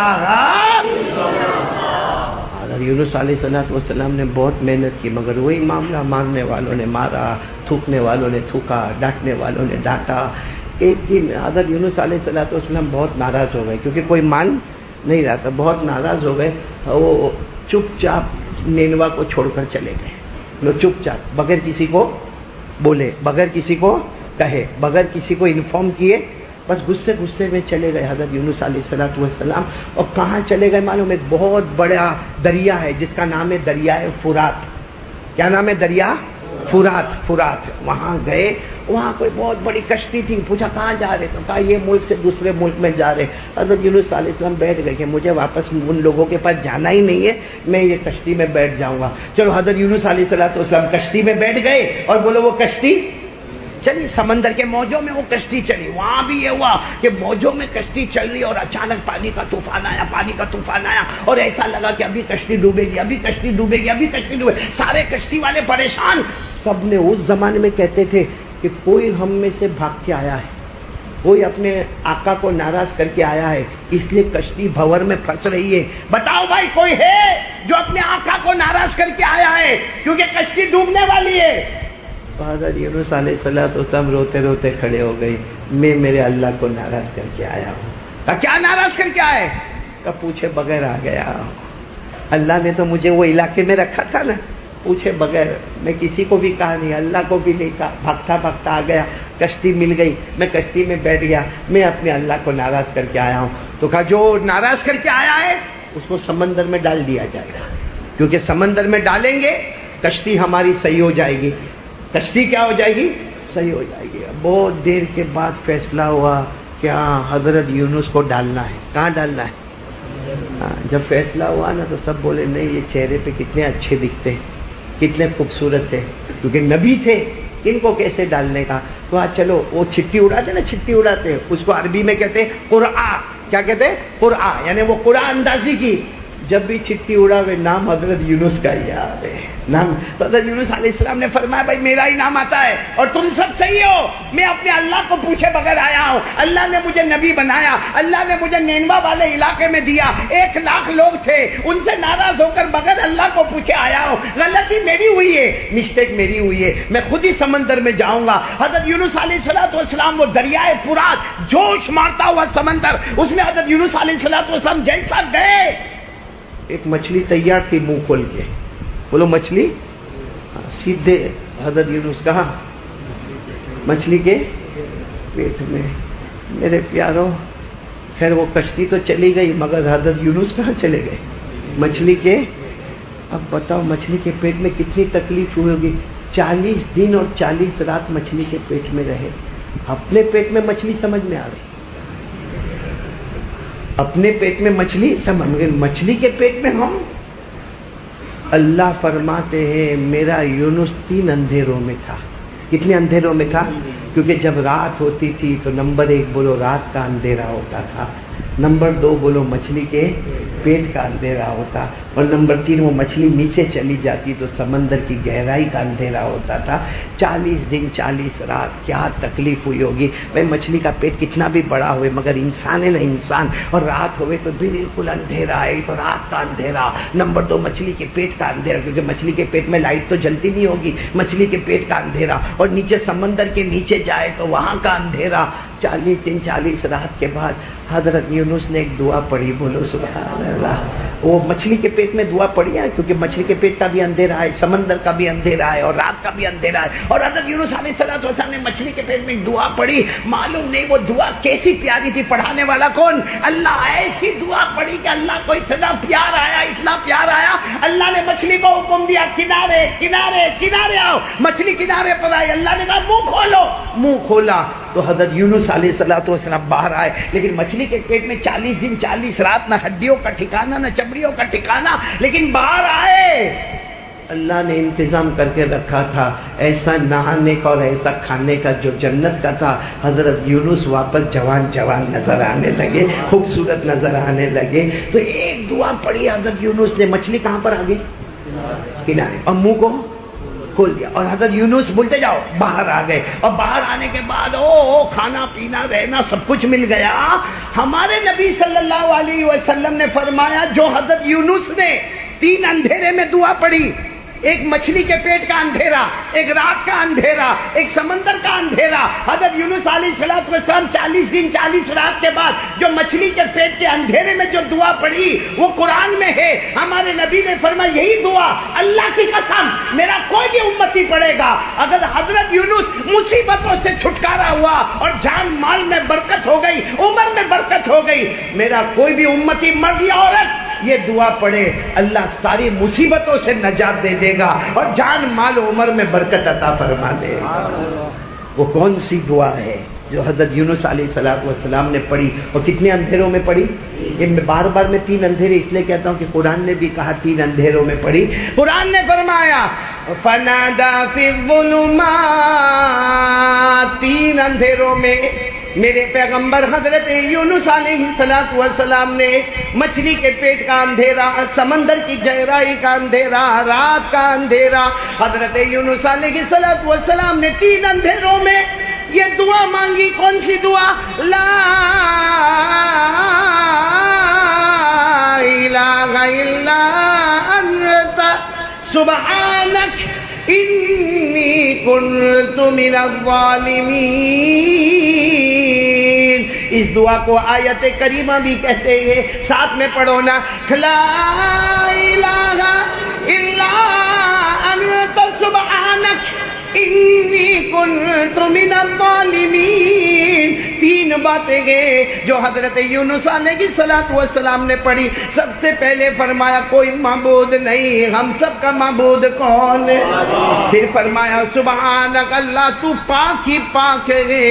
اللہ۔ یونس علیہ السلام نے بہت محنت کی، مگر وہی معاملہ، مارنے والوں نے مارا، تھوکنے والوں نے تھوکا، ڈانٹنے والوں نے ڈانٹا۔ ایک دن حضرت یونس علیہ السلام بہت ناراض ہو گئے، کیونکہ کوئی مان نہیں رہا تھا، بہت ناراض ہو گئے۔ وہ چپ چاپ نینوا کو چھوڑ کر چلے گئے، لو چپ چاپ، بغیر کسی کو بولے، بغیر کسی کو کہے، بغیر کسی کو انفارم کیے، بس غصے میں چلے گئے حضرت یونس علیہ السلام۔ اور کہاں چلے گئے معلوم ہے؟ بہت بڑا دریا ہے جس کا نام ہے دریائے فرات۔ کیا نام ہے؟ دریا فرات۔ وہاں گئے، وہاں کوئی بہت بڑی کشتی تھی، پوچھا کہاں جا رہے؟ تو کہا یہ ملک سے دوسرے ملک میں جا رہے۔ حضرت یونس علیہ السلام بیٹھ گئے کہ مجھے واپس ان لوگوں کے پاس جانا ہی نہیں ہے، میں یہ کشتی میں بیٹھ جاؤں گا۔ چلو حضرت یونس علیہ السلام کشتی میں بیٹھ گئے، اور بولو وہ کشتی چلی، سمندر کے موجوں میں وہ کشتی چلی۔ وہاں بھی یہ ہوا کہ موجوں میں کشتی چل رہی، اور اچانک پانی کا طوفان آیا، اور ایسا لگا کہ ابھی کشتی ڈوبے گی، ابھی کشتی ڈوبے گی۔ سارے کشتی والے پریشان۔ سب نے اس زمانے میں کہتے تھے کہ کوئی ہم میں سے بھاگ کے آیا ہے، کوئی اپنے آقا کو ناراض کر کے آیا ہے، اس لیے کشتی بھور میں پھنس رہی ہے۔ بتاؤ بھائی کوئی ہے جو اپنے آقا کو ناراض کر کے آیا ہے، کیونکہ کشتی ڈوبنے والی ہے۔ حضرت یونس علیہ السلام روتے روتے کھڑے ہو گئے، میں میرے اللہ کو ناراض کر کے آیا ہوں۔ کہا کیا ناراض کر کے آئے؟ کہا پوچھے بغیر آ گیا، اللہ نے تو مجھے وہ علاقے میں رکھا تھا نا، پوچھے بغیر، میں کسی کو بھی کہا نہیں، اللہ کو بھی نہیں کہا، بھاگتا آ گیا، کشتی مل گئی، میں کشتی میں بیٹھ گیا، میں اپنے اللہ کو ناراض کر کے آیا ہوں۔ تو کہا جو ناراض کر کے آیا ہے اس کو سمندر میں ڈال دیا جائے گا، کیونکہ سمندر میں ڈالیں گے کشتی ہماری صحیح ہو جائے گی۔ کشتی کیا ہو جائے گی؟ صحیح ہو جائے گی۔ بہت دیر کے بعد فیصلہ ہوا کہ ہاں حضرت یونس کو ڈالنا ہے۔ کہاں ڈالنا ہے؟ جب فیصلہ ہوا نا تو سب بولے نہیں یہ چہرے پہ کتنے اچھے دکھتے، کتنے خوبصورت تھے، کیونکہ نبی تھے، ان کو کیسے ڈالنے کا؟ تو چلو وہ چھٹی اڑاتے نا، چھٹی اڑاتے، اس کو عربی میں کہتے ہیں قرآ۔ کیا کہتے ہیں؟ قرآ، یعنی وہ قرآن اندازی کی۔ جب بھی چھٹی اڑا ہوئے نام حضرت یونس کا یاد ہے، نام تو حضرت یونس علیہ السلام نے فرمایا بھائی میرا ہی نام آتا ہے اور تم سب صحیح ہو، میں اپنے اللہ کو پوچھے بغیر آیا ہوں، اللہ نے مجھے نبی بنایا، اللہ نے مجھے نینوا والے علاقے میں دیا، 1,00,000 لوگ تھے، ان سے ناراض ہو کر بغیر اللہ کو پوچھے آیا ہوں، غلطی میری ہوئی ہے، مسٹیک میری ہوئی ہے، میں خود ہی سمندر میں جاؤں گا۔ حضرت یونس علیہ السلام وہ دریائے فرات، جوش مارتا ہوا سمندر، اس میں حضرت یونس علیہ السلام جیسا گئے، ایک مچھلی تیار تھی منہ کھول کے، بولو مچھلی، سیدھے حضرت یونس کہاں؟ مچھلی کے پیٹ میں۔ میرے پیاروں، خیر وہ کشتی تو چلی گئی مگر حضرت یونس کہاں چلے گئے؟ مچھلی کے۔ اب بتاؤ مچھلی کے پیٹ میں کتنی تکلیف ہوئی ہوگی، 40 دن اور 40 رات مچھلی کے پیٹ میں رہے۔ اپنے پیٹ میں مچھلی سمجھ میں آ رہی، اپنے پیٹ میں مچھلی سمجھ، مچھلی کے پیٹ میں ہم۔ اللہ فرماتے ہیں میرا یونس 3 اندھیروں میں تھا، کتنے اندھیروں میں تھا؟ کیونکہ جب رات ہوتی تھی تو نمبر 1 بولو رات کا اندھیرا ہوتا تھا، نمبر 2 بولو مچھلی کے پیٹ کا اندھیرا ہوتا، اور نمبر 3 وہ مچھلی نیچے چلی جاتی تو سمندر کی گہرائی کا اندھیرا ہوتا تھا۔ 40 دن 40 رات کیا تکلیف ہوئی ہوگی بھائی، مچھلی کا پیٹ کتنا بھی بڑا ہوئے مگر انسان ہے نا انسان، اور رات ہوئے تو بالکل اندھیرا ہے، تو رات کا اندھیرا۔ نمبر 2 مچھلی کے پیٹ کا اندھیرا، کیونکہ مچھلی کے پیٹ میں لائٹ تو جلتی نہیں ہوگی، مچھلی کے پیٹ کا اندھیرا، اور نیچے سمندر کے نیچے جائے تو وہاں کا اندھیرا۔ 40 دن 40 رات کے بعد حضرت یونس نے ایک دعا پڑھی، بولو سبحان اللہ۔ وہ مچھلی کے پیٹ میں دعا پڑھی ہے، کیونکہ مچھلی کے پیٹ کا بھی اندھیرا ہے، سمندر کا بھی اندھیرا ہے، اور رات کا بھی اندھیرا ہے، اور حضرت یونس علیہ السلام نے مچھلی کے پیٹ میں ایک دعا پڑھی۔ معلوم نہیں وہ دعا کیسی پیاری تھی، پڑھانے والا کون؟ اللہ۔ ایسی دعا پڑھی کہ اللہ کو اتنا پیار آیا، اتنا پیار آیا، اللہ نے مچھلی کو حکم دیا کنارے کنارے کنارے آؤ۔ مچھلی کنارے پر آئی، اللہ نے کہا منہ کھولو، منہ کھولا تو حضرت یونس علیہ السلام باہر آئے، لیکن مچھلی کے پیٹ میں 40 دن 40 رات، نہ ہڈیوں کا ٹھکانہ نہ چمڑیوں کا ٹھکانہ، لیکن باہر آئے۔ اللہ نے انتظام کر کے رکھا تھا ایسا نہانے کا اور ایسا کھانے کا جو جنت کا تھا۔ حضرت یونس واپس جوان جوان نظر آنے لگے، خوبصورت نظر آنے لگے۔ تو ایک دعا پڑھی حضرت یونس نے، مچھلی کہاں پر آ گئی؟ کنارے، اور منہ کو کھول دیا، اور حضرت یونس بولتے جاؤ باہر آ گئے، اور باہر آنے کے بعد کھانا پینا رہنا سب کچھ مل گیا۔ ہمارے نبی صلی اللہ علیہ وسلم نے فرمایا جو حضرت یونس نے 3 اندھیرے میں دعا پڑھی، ایک مچھلی کے پیٹ کا اندھیرا، ایک رات کا اندھیرا، ایک سمندر کا اندھیرا، حضرت یونس علیہ السلام 40 دن 40 رات کے بعد جو مچھلی کے پیٹ کے اندھیرے میں جو دعا پڑھی وہ قرآن میں ہے۔ ہمارے نبی نے فرمایا یہی دعا اللہ کی قسم میرا کوئی بھی امتی پڑھے گا، اگر حضرت یونس مصیبتوں سے چھٹکارا ہوا اور جان مال میں برکت ہو گئی، عمر میں برکت ہو گئی، میرا کوئی بھی امتی مرد یا عورت یہ دعا پڑھے، اللہ ساری مصیبتوں سے نجات دے دے گا اور جان مال عمر میں برکت عطا فرما دے گا۔ وہ کون سی دعا ہے جو حضرت یونس علیہ السلام نے پڑھی، اور کتنے اندھیروں میں پڑھی؟ یہ بار بار میں 3 اندھیرے اس لیے کہتا ہوں کہ قرآن نے بھی کہا 3 اندھیروں میں پڑھی۔ قرآن نے فرمایا فنادا فی الظلمات، 3 اندھیروں میں میرے پیغمبر حضرت یونس علیہ السلام نے مچھلی کے پیٹ کا اندھیرا، سمندر کی گہرائی کا اندھیرا، رات کا اندھیرا، حضرت یونس علیہ السلام نے 3 اندھیروں میں یہ دعا مانگی۔ کون سی دعا؟ لا الہ الا انت سبحانک انی کنت من الظالمین۔ اس دعا کو آیت کریمہ بھی کہتے ہیں، ساتھ میں پڑھو نا، لا الہ الا انت سبحانک انی کنت من الظالمین۔ 3 باتیں ہیں جو حضرت یونس علیہ السلام نے پڑھی۔ سب سے پہلے فرمایا کوئی معبود نہیں، ہم سب کا معبود کون ہے؟ پھر فرمایا سبحانک، اللہ تو پاک ہی پاک ہے،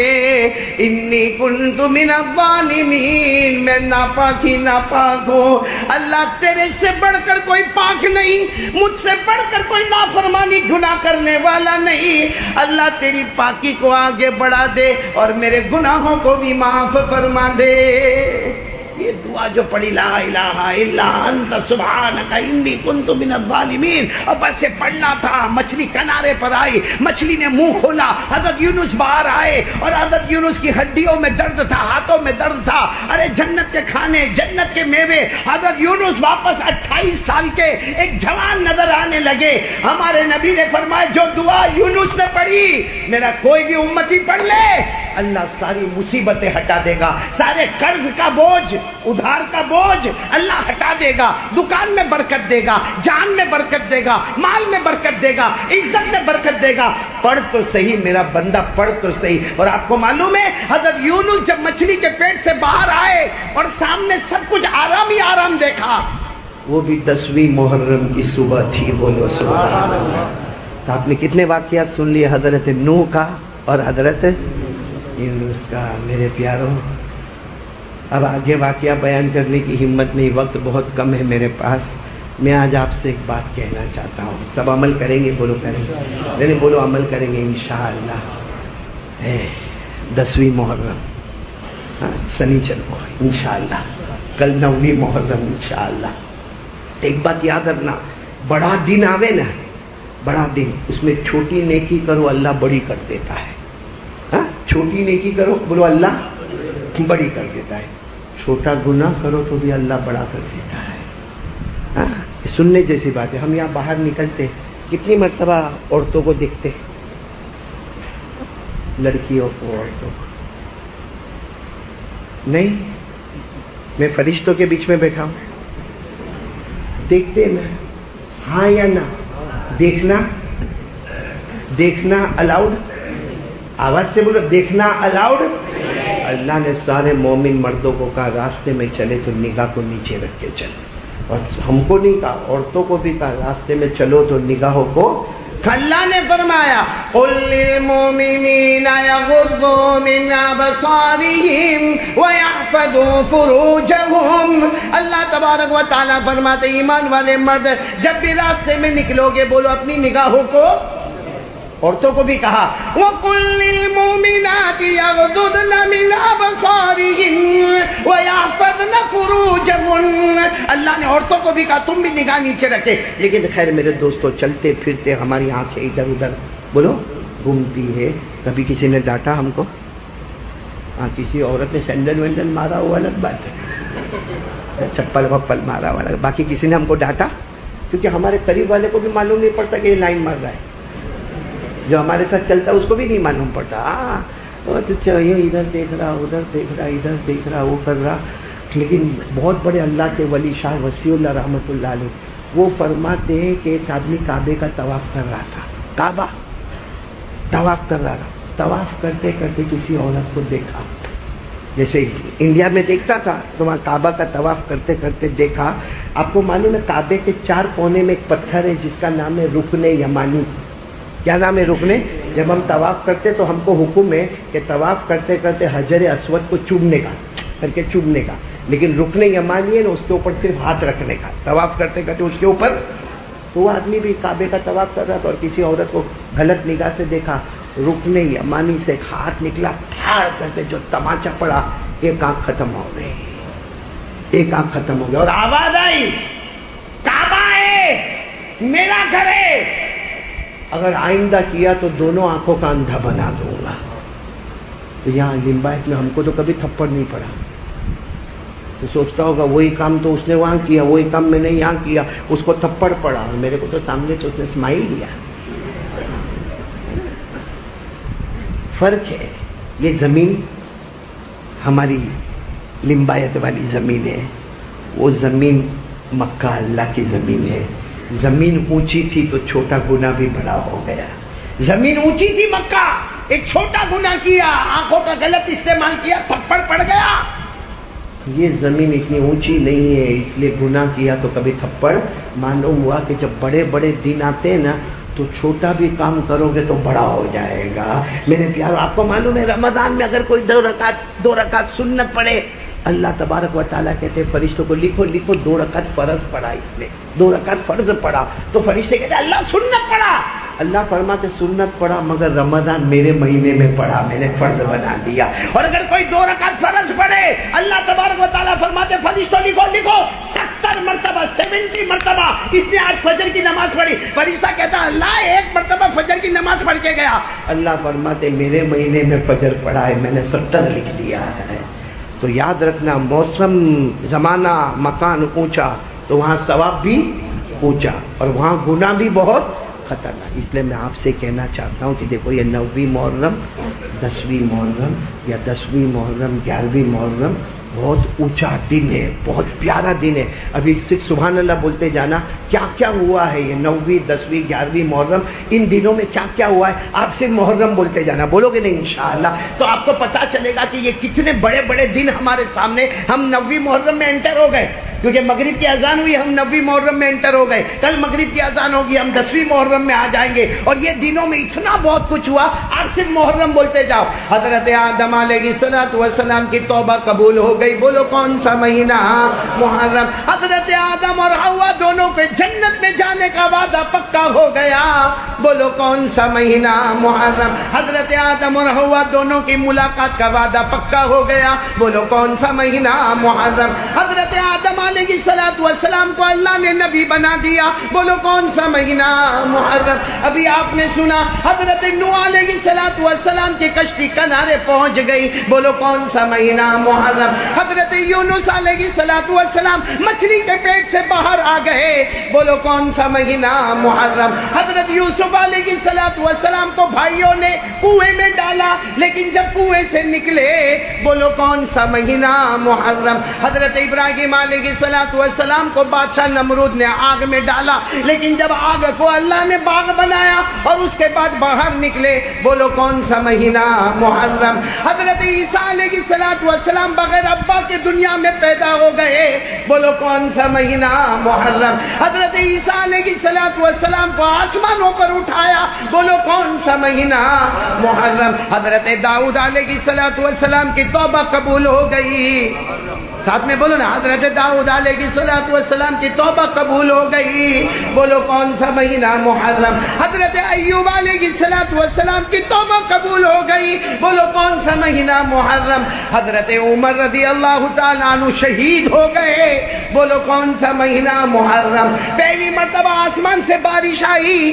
انی کنت من الظالمین، میں ناپاک ہی ناپاک ہوں، اللہ تیرے سے بڑھ کر کوئی پاک نہیں، مجھ سے بڑھ کر کوئی نافرمانی گناہ کرنے والا نہیں، اللہ تیری پاکی کو آگے بڑھا دے اور میرے گناہوں کو بھی معاف فرما دے۔ یہ دعا جو پڑھی لا الہ الا انت سبحانک انی کنت من الظالمین، اور بس سے پڑھنا تھا۔ مچھلی کنارے پر آئی، مچھلی نے منہ کھولا، حضرت یونس باہر آئے، اور حضرت یونس کی ہڈیوں میں درد تھا، ہاتھوں میں درد تھا، ارے جنت کے کھانے، جنت کے میوے، حضرت یونس واپس 28 سال کے ایک جوان نظر آنے لگے۔ ہمارے نبی نے فرمایا جو دعا یونس نے پڑھی میرا کوئی بھی امتی پڑھ لے، اللہ ساری مصیبتیں ہٹا دے گا، سارے قرض کا بوجھ، ادھار کا بوجھ اللہ ہٹا دے گا، دکان میں برکت دے گا، جان میں برکت دے گا، مال میں برکت دے گا، عزت میں برکت دے گا۔ پڑھ تو صحیح میرا بندہ، پڑھ تو صحیح۔ اور آپ کو معلوم ہے حضرت یونس جب مچھلی کے پیٹ سے باہر آئے اور سامنے سب کچھ آرام ہی آرام دیکھا، وہ بھی 10ویں محرم کی صبح تھی، بولو سبحان اللہ۔ تو آپ نے کتنے واقعات سن لیے، حضرت نوح کا اور حضرت یونس کا۔ میرے پیاروں اب آگے واقعہ بیان کرنے کی ہمت نہیں، وقت بہت کم ہے میرے پاس، میں آج آپ سے ایک بات کہنا چاہتا ہوں. سب عمل کریں گے؟ بولو کریں گے. نہیں بولو عمل کریں گے انشاءاللہ. 10ویں محرم سنیچر کو انشاءاللہ, کل 9ویں محرم انشاءاللہ. ایک بات یاد رکھنا, بڑا دن آوے نا, بڑا دن, اس میں چھوٹی نیکی کرو اللہ بڑی کر دیتا ہے. چھوٹی نیکی کرو, بولو اللہ بڑی کر دیتا ہے. چھوٹا گناہ کرو تو بھی اللہ بڑا کر دیتا ہے. سننے جیسی بات ہے. ہم یہاں باہر نکلتے کتنی مرتبہ عورتوں کو دیکھتے, لڑکیوں کو, عورتوں کو. نہیں, میں فرشتوں کے بیچ میں بیٹھا ہوں, دیکھتے میں, ہاں یا نہ؟ دیکھنا الاؤڈ؟ آواز سے بولو, دیکھنا الاؤڈ. اللہ نے سارے مومن مردوں کو کہا راستے میں چلے تو نگاہ کو نیچے رکھ کے چلے, اور ہم کو نہیں کہا, عورتوں کو بھی کہا راستے میں چلو تو نگاہوں کو. اللہ نے فرمایا قل للمؤمنین یغضوا من ابصارہم ویحفظوا فروجہم. اللہ تبارک و تعالیٰ فرماتے ایمان والے مرد جب بھی راستے میں نکلو گے بولو اپنی نگاہوں کو. عورتوں کو بھی کہا وَقُلْ لِلْمُؤْمِنَاتِ يَغْضُضْنَ مِنْ أَبْصَارِهِنَّ وَيَحْفَظْنَ فُرُوجَهُنَّ. اللہ نے عورتوں کو بھی کہا تم بھی نگاہ نیچے رکھے. لیکن خیر میرے دوستو, چلتے پھرتے ہماری آنکھیں ادھر ادھر بولو گھومتی ہے. کبھی کسی نے ڈانٹا ہم کو؟ کسی عورت نے سینڈل وینڈل مارا ہوا الگ بات ہے, چپل وپل مارا ہوا الگ. باقی کسی نے ہم کو ڈانٹا؟ کیونکہ ہمارے قریب والے کو بھی معلوم نہیں پڑتا کہ یہ لائن مار رہا ہے. جو ہمارے ساتھ چلتا ہے اس کو بھی نہیں معلوم پڑتا. یہ ادھر دیکھ رہا, ادھر دیکھ رہا, ادھر دیکھ رہا, وہ کر رہا. لیکن بہت بڑے اللہ کے ولی شاہ وسیع اللہ رحمۃ اللہ علیہ وہ فرماتے ہیں کہ ایک آدمی کعبے کا طواف کر رہا تھا. کعبہ طواف کر رہا تھا. طواف کرتے کرتے کسی عورت کو دیکھا, جیسے انڈیا میں دیکھتا تھا تو وہاں کعبہ کا طواف کرتے کرتے دیکھا. آپ کو معلوم ہے کعبے کے 4 کونے میں ایک پتھر ہے جس کا نام ہے رکن یمانی. کیا نام ہے رکن؟ جب ہم طواف کرتے تو ہم کو حکم ہے کہ طواف کرتے کرتے حجر اسود کو چومنے کا, کر کے چومنے کا. لیکن رکن یمانی ہے نا, اس کے اوپر صرف ہاتھ رکھنے کا. طواف کرتے کرتے اس کے اوپر. تو وہ آدمی بھی کعبے کا طواف کر رہا تھا اور کسی عورت کو غلط نگاہ سے دیکھا. رکن یمانی سے ایک ہاتھ نکلا, پھاڑ کرتے جو تماچا پڑا, ایک آنکھ ختم ہو گئی, ایک آنکھ ختم ہو گئی. اور آواز آئی کعبہ ہے میرا گھر ہے, اگر آئندہ کیا تو دونوں آنکھوں کا اندھا بنا دوں گا. تو یہاں لمبایت میں ہم کو تو کبھی تھپڑ نہیں پڑا. تو سوچتا ہوگا وہی کام تو اس نے وہاں کیا, وہی کام میں نے یہاں کیا, اس کو تھپڑ پڑا, اور میرے کو تو سامنے سے اس نے اسمائل دیا. فرق ہے. یہ زمین ہماری لمبایت والی زمین ہے, وہ زمین مکہ اللہ کی زمین ہے. زمین اونچی تھی تو چھوٹا گناہ بھی بڑا ہو گیا. زمین اونچی تھی مکہ, ایک چھوٹا گناہ کیا, آنکھوں کا غلط استعمال کیا, تھپڑ پڑ گیا. یہ زمین اتنی اونچی نہیں ہے اس لیے گناہ کیا تو کبھی تھپڑ. معلوم ہوا کہ جب بڑے بڑے دن آتے ہیں نا تو چھوٹا بھی کام کرو گے تو بڑا ہو جائے گا. میرے پیارو آپ کو معلوم ہے رمضان میں اگر کوئی 2 رکعت سنت پڑھے, اللہ تبارک و تعالیٰ کہتے ہیں فرشتوں کو لکھو 2 رکعت فرض پڑھا, اس نے 2 رکعت فرض پڑھا. تو فرشتے کہتے ہیں اللہ سنت پڑھا. اللہ فرماتے سنت پڑھا مگر رمضان میرے مہینے میں پڑھا, میں نے فرض بنا دیا. اور اگر کوئی 2 رکعت فرض پڑھے اللہ تبارک و تعالیٰ فرماتے فرشتوں لکھو 70 مرتبہ 70 مرتبہ اس نے آج فجر کی نماز پڑھی. فرشتہ کہتا اللہ 1 مرتبہ فجر کی نماز پڑھ کے گیا. اللہ فرماتے میرے مہینے میں فجر پڑھا ہے, میں نے 70 لکھ دیا ہے. تو یاد رکھنا موسم, زمانہ, مکان اونچا تو وہاں ثواب بھی اونچا اور وہاں گناہ بھی بہت خطرناک. اس لیے میں آپ سے کہنا چاہتا ہوں کہ دیکھو یہ 9ویں محرم, 10ویں محرم یا 10ویں محرم, 11ویں محرم بہت اونچا دن ہے, بہت پیارا دن ہے. ابھی صرف سبحان اللہ بولتے جانا کیا کیا ہوا ہے یہ 9ویں 10ویں 11ویں محرم, ان دنوں میں کیا کیا ہوا ہے. آپ صرف محرم بولتے جانا, بولو گے نہیں انشاءاللہ تو آپ کو پتا چلے گا کہ یہ کتنے بڑے بڑے دن ہمارے سامنے. ہم 9ویں محرم میں انٹر ہو گئے. کیونکہ مغرب کی اذان ہوئی، ہم 9ویں محرم میں انٹر ہو گئے، کل مغرب کی اذان ہوگی، ہم 10ویں محرم میں آ جائیں گے، اور یہ دنوں میں اتنا بہت کچھ ہوا، آج صرف محرم بولتے جاؤ۔ حضرت آدم علیہ السلام کی توبہ قبول ہو گئی، بولو کون سا مہینہ؟ محرم۔ حضرت آدم اور حوا دونوں کے جنت میں جانے کا وعدہ پکا ہو گیا، بولو کون سا مہینہ؟ محرم۔ حضرت آدم اور حوا دونوں کی ملاقات کا وعدہ پکا ہو گیا، بولو کون سا مہینہ؟ محرم۔ حضرت آدم علیہ السلام کو اللہ نے نبی بنا دیا، بولو کون سا مہینہ؟ محرم۔ ابھی آپ نے سنا حضرت نوح علیہ السلام کی کشتی کنارے پہنچ گئی، بولو کون سا مہینہ؟ محرم۔ حضرت یونس علیہ السلام مچھلی کے پیٹ سے باہر آ گئے، بولو کون سا مہینہ؟ محرم۔ حضرت یوسف علیہ السلام کو بھائیوں نے کنویں میں ڈالا، لیکن جب کنویں سے نکلے، بولو کون سا مہینہ؟ محرم۔ حضرت ابراہیم علیہ السلام کو بادشاہ نمرود نے آگ میں ڈالا، لیکن جب آگ کو اللہ نے باغ بنایا اور اس کے بعد باہر نکلے، بولو کون سا مہینہ؟ محرم۔ حضرت عیسیٰ علیہ السلام بغیر ابا کے دنیا میں پیدا ہو گئے، بولو کون سا مہینہ؟ محرم۔ حضرت عیسیٰ علیہ السلام کو آسمانوں پر اٹھایا، بولو کون سا مہینہ؟ محرم۔ حضرت داؤد علیہ السلام کی توبہ قبول ہو گئی، ساتھ میں بولو نا، حضرت داؤد علیہ السلام کی توبہ قبول ہو گئی، بولو کون سا مہینہ؟ محرم۔ حضرت ایوب علیہ السلام کی توبہ قبول ہو گئی، بولو کون سا مہینہ؟ محرم۔ حضرت عمر رضی اللہ تعالیٰ عنہ شہید ہو گئے، بولو کون سا مہینہ؟ محرم۔ پہلی مرتبہ آسمان سے بارش آئی،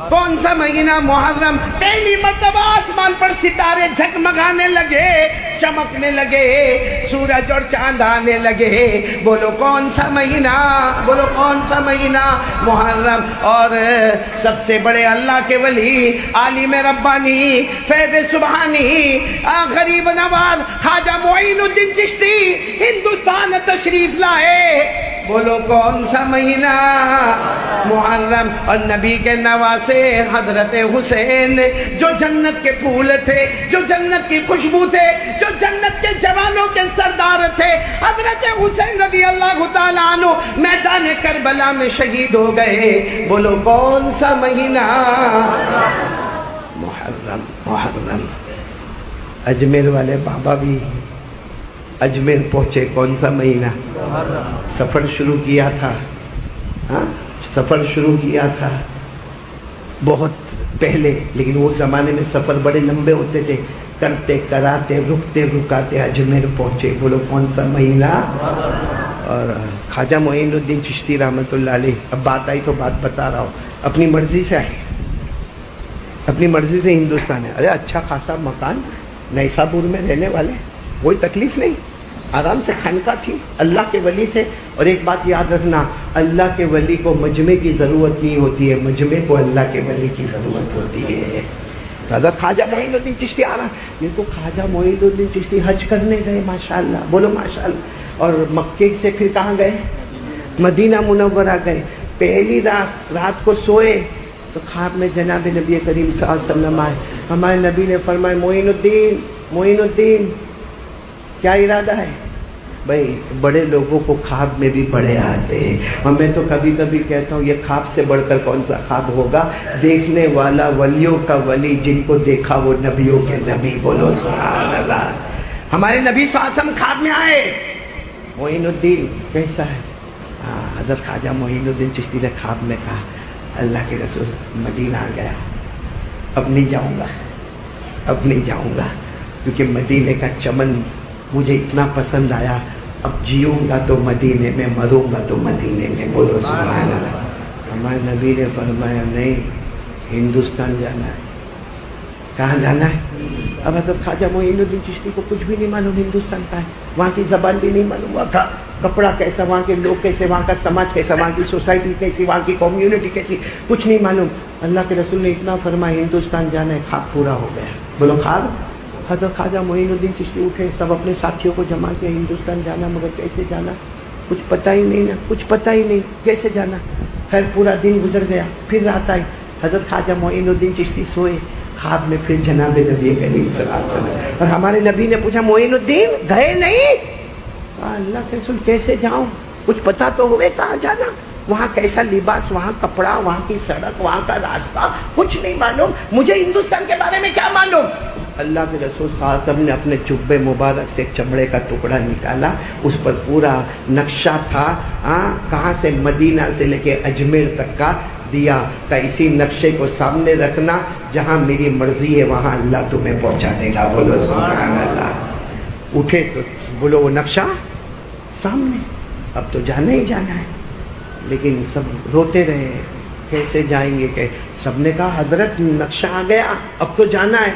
کون سا مہینہ؟ محرم۔ پہلی مرتبہ آسمان پر ستارے جھگمگانے لگے، چمکنے لگے، سورج اور چاند آنے لگے، بولو کون سا مہینہ؟ بولو کون سا مہینہ؟ محرم۔ اور سب سے بڑے اللہ کے ولی، عالم ربانی، فیض سبحانی، غریب نواز خواجہ معین الدین چشتی ہندوستان تشریف لائے، بولو کون سا مہینہ؟ محرم۔ اور نبی کے نواسے حضرت حسین، جو جنت کے پھول تھے، جو جنت کی خوشبو تھے، جو جنت کے جوانوں کے سردار تھے، حضرت حسین رضی اللہ تعالیٰ عنہ میدان کربلا میں شہید ہو گئے، بولو کون سا مہینہ؟ محرم۔ محرم۔ اجمیر والے بابا بھی اجمیر پہنچے، کون سا مہینہ؟ سفر شروع کیا تھا، سفر شروع کیا تھا بہت پہلے، لیکن وہ زمانے میں سفر بڑے لمبے ہوتے تھے، کرتے کراتے رکتے رکاتے اجمیر پہنچے، بولو کون سا مہینہ؟ اور خواجہ معین الدین چشتی رحمۃ اللہ علیہ، اب بات آئی تو بات بتا رہا ہوں، اپنی مرضی سے آئے، اپنی مرضی سے ہندوستان ہے، ارے اچھا خاصا مکان، نیسابور میں رہنے والے، کوئی تکلیف نہیں، آرام سے خانقاہ تھی، اللہ کے ولی تھے۔ اور ایک بات یاد رکھنا، اللہ کے ولی کو مجمع کی ضرورت نہیں ہوتی ہے، مجمع کو اللہ کے ولی کی ضرورت ہوتی ہے۔ حضرت خواجہ معین الدین چشتی آ رہا، یہ تو خواجہ معین الدین چشتی حج کرنے گئے، ماشاءاللہ، بولو ماشاءاللہ، اور مکے سے پھر کہاں گئے؟ مدینہ منورہ گئے۔ پہلی رات کو سوئے تو خواب میں جناب نبی کریم صلی اللہ علیہ وسلم آئے، ہمارے نبی نے فرمایا معین الدین کیا ارادہ ہے؟ بھائی بڑے لوگوں کو خواب میں بھی بڑے آتے ہیں، اور میں تو کبھی کبھی کہتا ہوں یہ خواب سے بڑھ کر کون سا خواب ہوگا؟ دیکھنے والا ولیوں کا ولی، جن کو دیکھا وہ نبیوں کے نبی، بولو سبحان اللہ۔ ہمارے نبی صلی اللہ علیہ وسلم خواب میں آئے، معین الدین کیسا ہے؟ حضرت خواجہ معین الدین چشتی نے خواب میں کہا، اللہ کے رسول مدینہ آ گیا، اب نہیں جاؤں گا، اب نہیں جاؤں گا، کیونکہ مدینے کا چمن مجھے اتنا پسند آیا، اب جیوں گا تو مدینے میں، مروں گا تو مدینے میں، بولو سبحان اللہ۔ ہمارے نبی نے فرمایا نہیں، ہندوستان جانا ہے۔ کہاں جانا ہے؟ اب حضرت خواجہ معین الدین چشتی کو کچھ بھی نہیں معلوم ہندوستان کا ہے، وہاں کی زبان بھی نہیں معلوم، وہاں کا کپڑا کیسا، وہاں کے لوگ کیسے، وہاں کا سماج کیسا، وہاں کی سوسائٹی کیسی، وہاں کی کمیونٹی کیسی، کچھ نہیں معلوم۔ اللہ کے رسول نے اتنا فرمایا ہندوستان جانا ہے، خواب پورا ہو گیا، بولو خواب۔ حضرت خواجہ معین الدین چشتی اٹھے، سب اپنے ساتھیوں کو جمع کیا، ہندوستان جانا، مگر کیسے جانا کچھ پتہ ہی نہیں نا، کچھ پتہ ہی نہیں کیسے جانا۔ خیر پورا دن گزر گیا، پھر رات آئی، حضرت خواجہ معین الدین چشتی سوئے، خواب میں پھر جناب نبی کریم صلی اللہ علیہ وسلم، اور ہمارے نبی نے پوچھا معین الدین گئے نہیں؟ اللہ کے رسول کیسے جاؤں؟ کچھ پتا تو ہوئے کہاں جانا، وہاں کیسا لباس، وہاں کپڑا، وہاں کی سڑک، وہاں کا راستہ، کچھ نہیں معلوم. مجھے ہندوستان کے بارے میں کیا معلوم. اللہ کے رسول صلی اللہ علیہ وسلم نے اپنے جبے مبارک سے چمڑے کا ٹکڑا نکالا، اس پر پورا نقشہ تھا، کہاں سے مدینہ سے لے کے اجمیر تک کا دیا. کہ اسی نقشے کو سامنے رکھنا، جہاں میری مرضی ہے وہاں اللہ تمہیں پہنچا دے گا. بولو سبحان اللہ. اٹھے تو بولو وہ نقشہ سامنے، اب تو جانا ہی جانا ہے. لیکن سب روتے رہے، کیسے جائیں گے. کہ سب نے کہا حضرت نقشہ آ گیا، اب تو جانا ہے.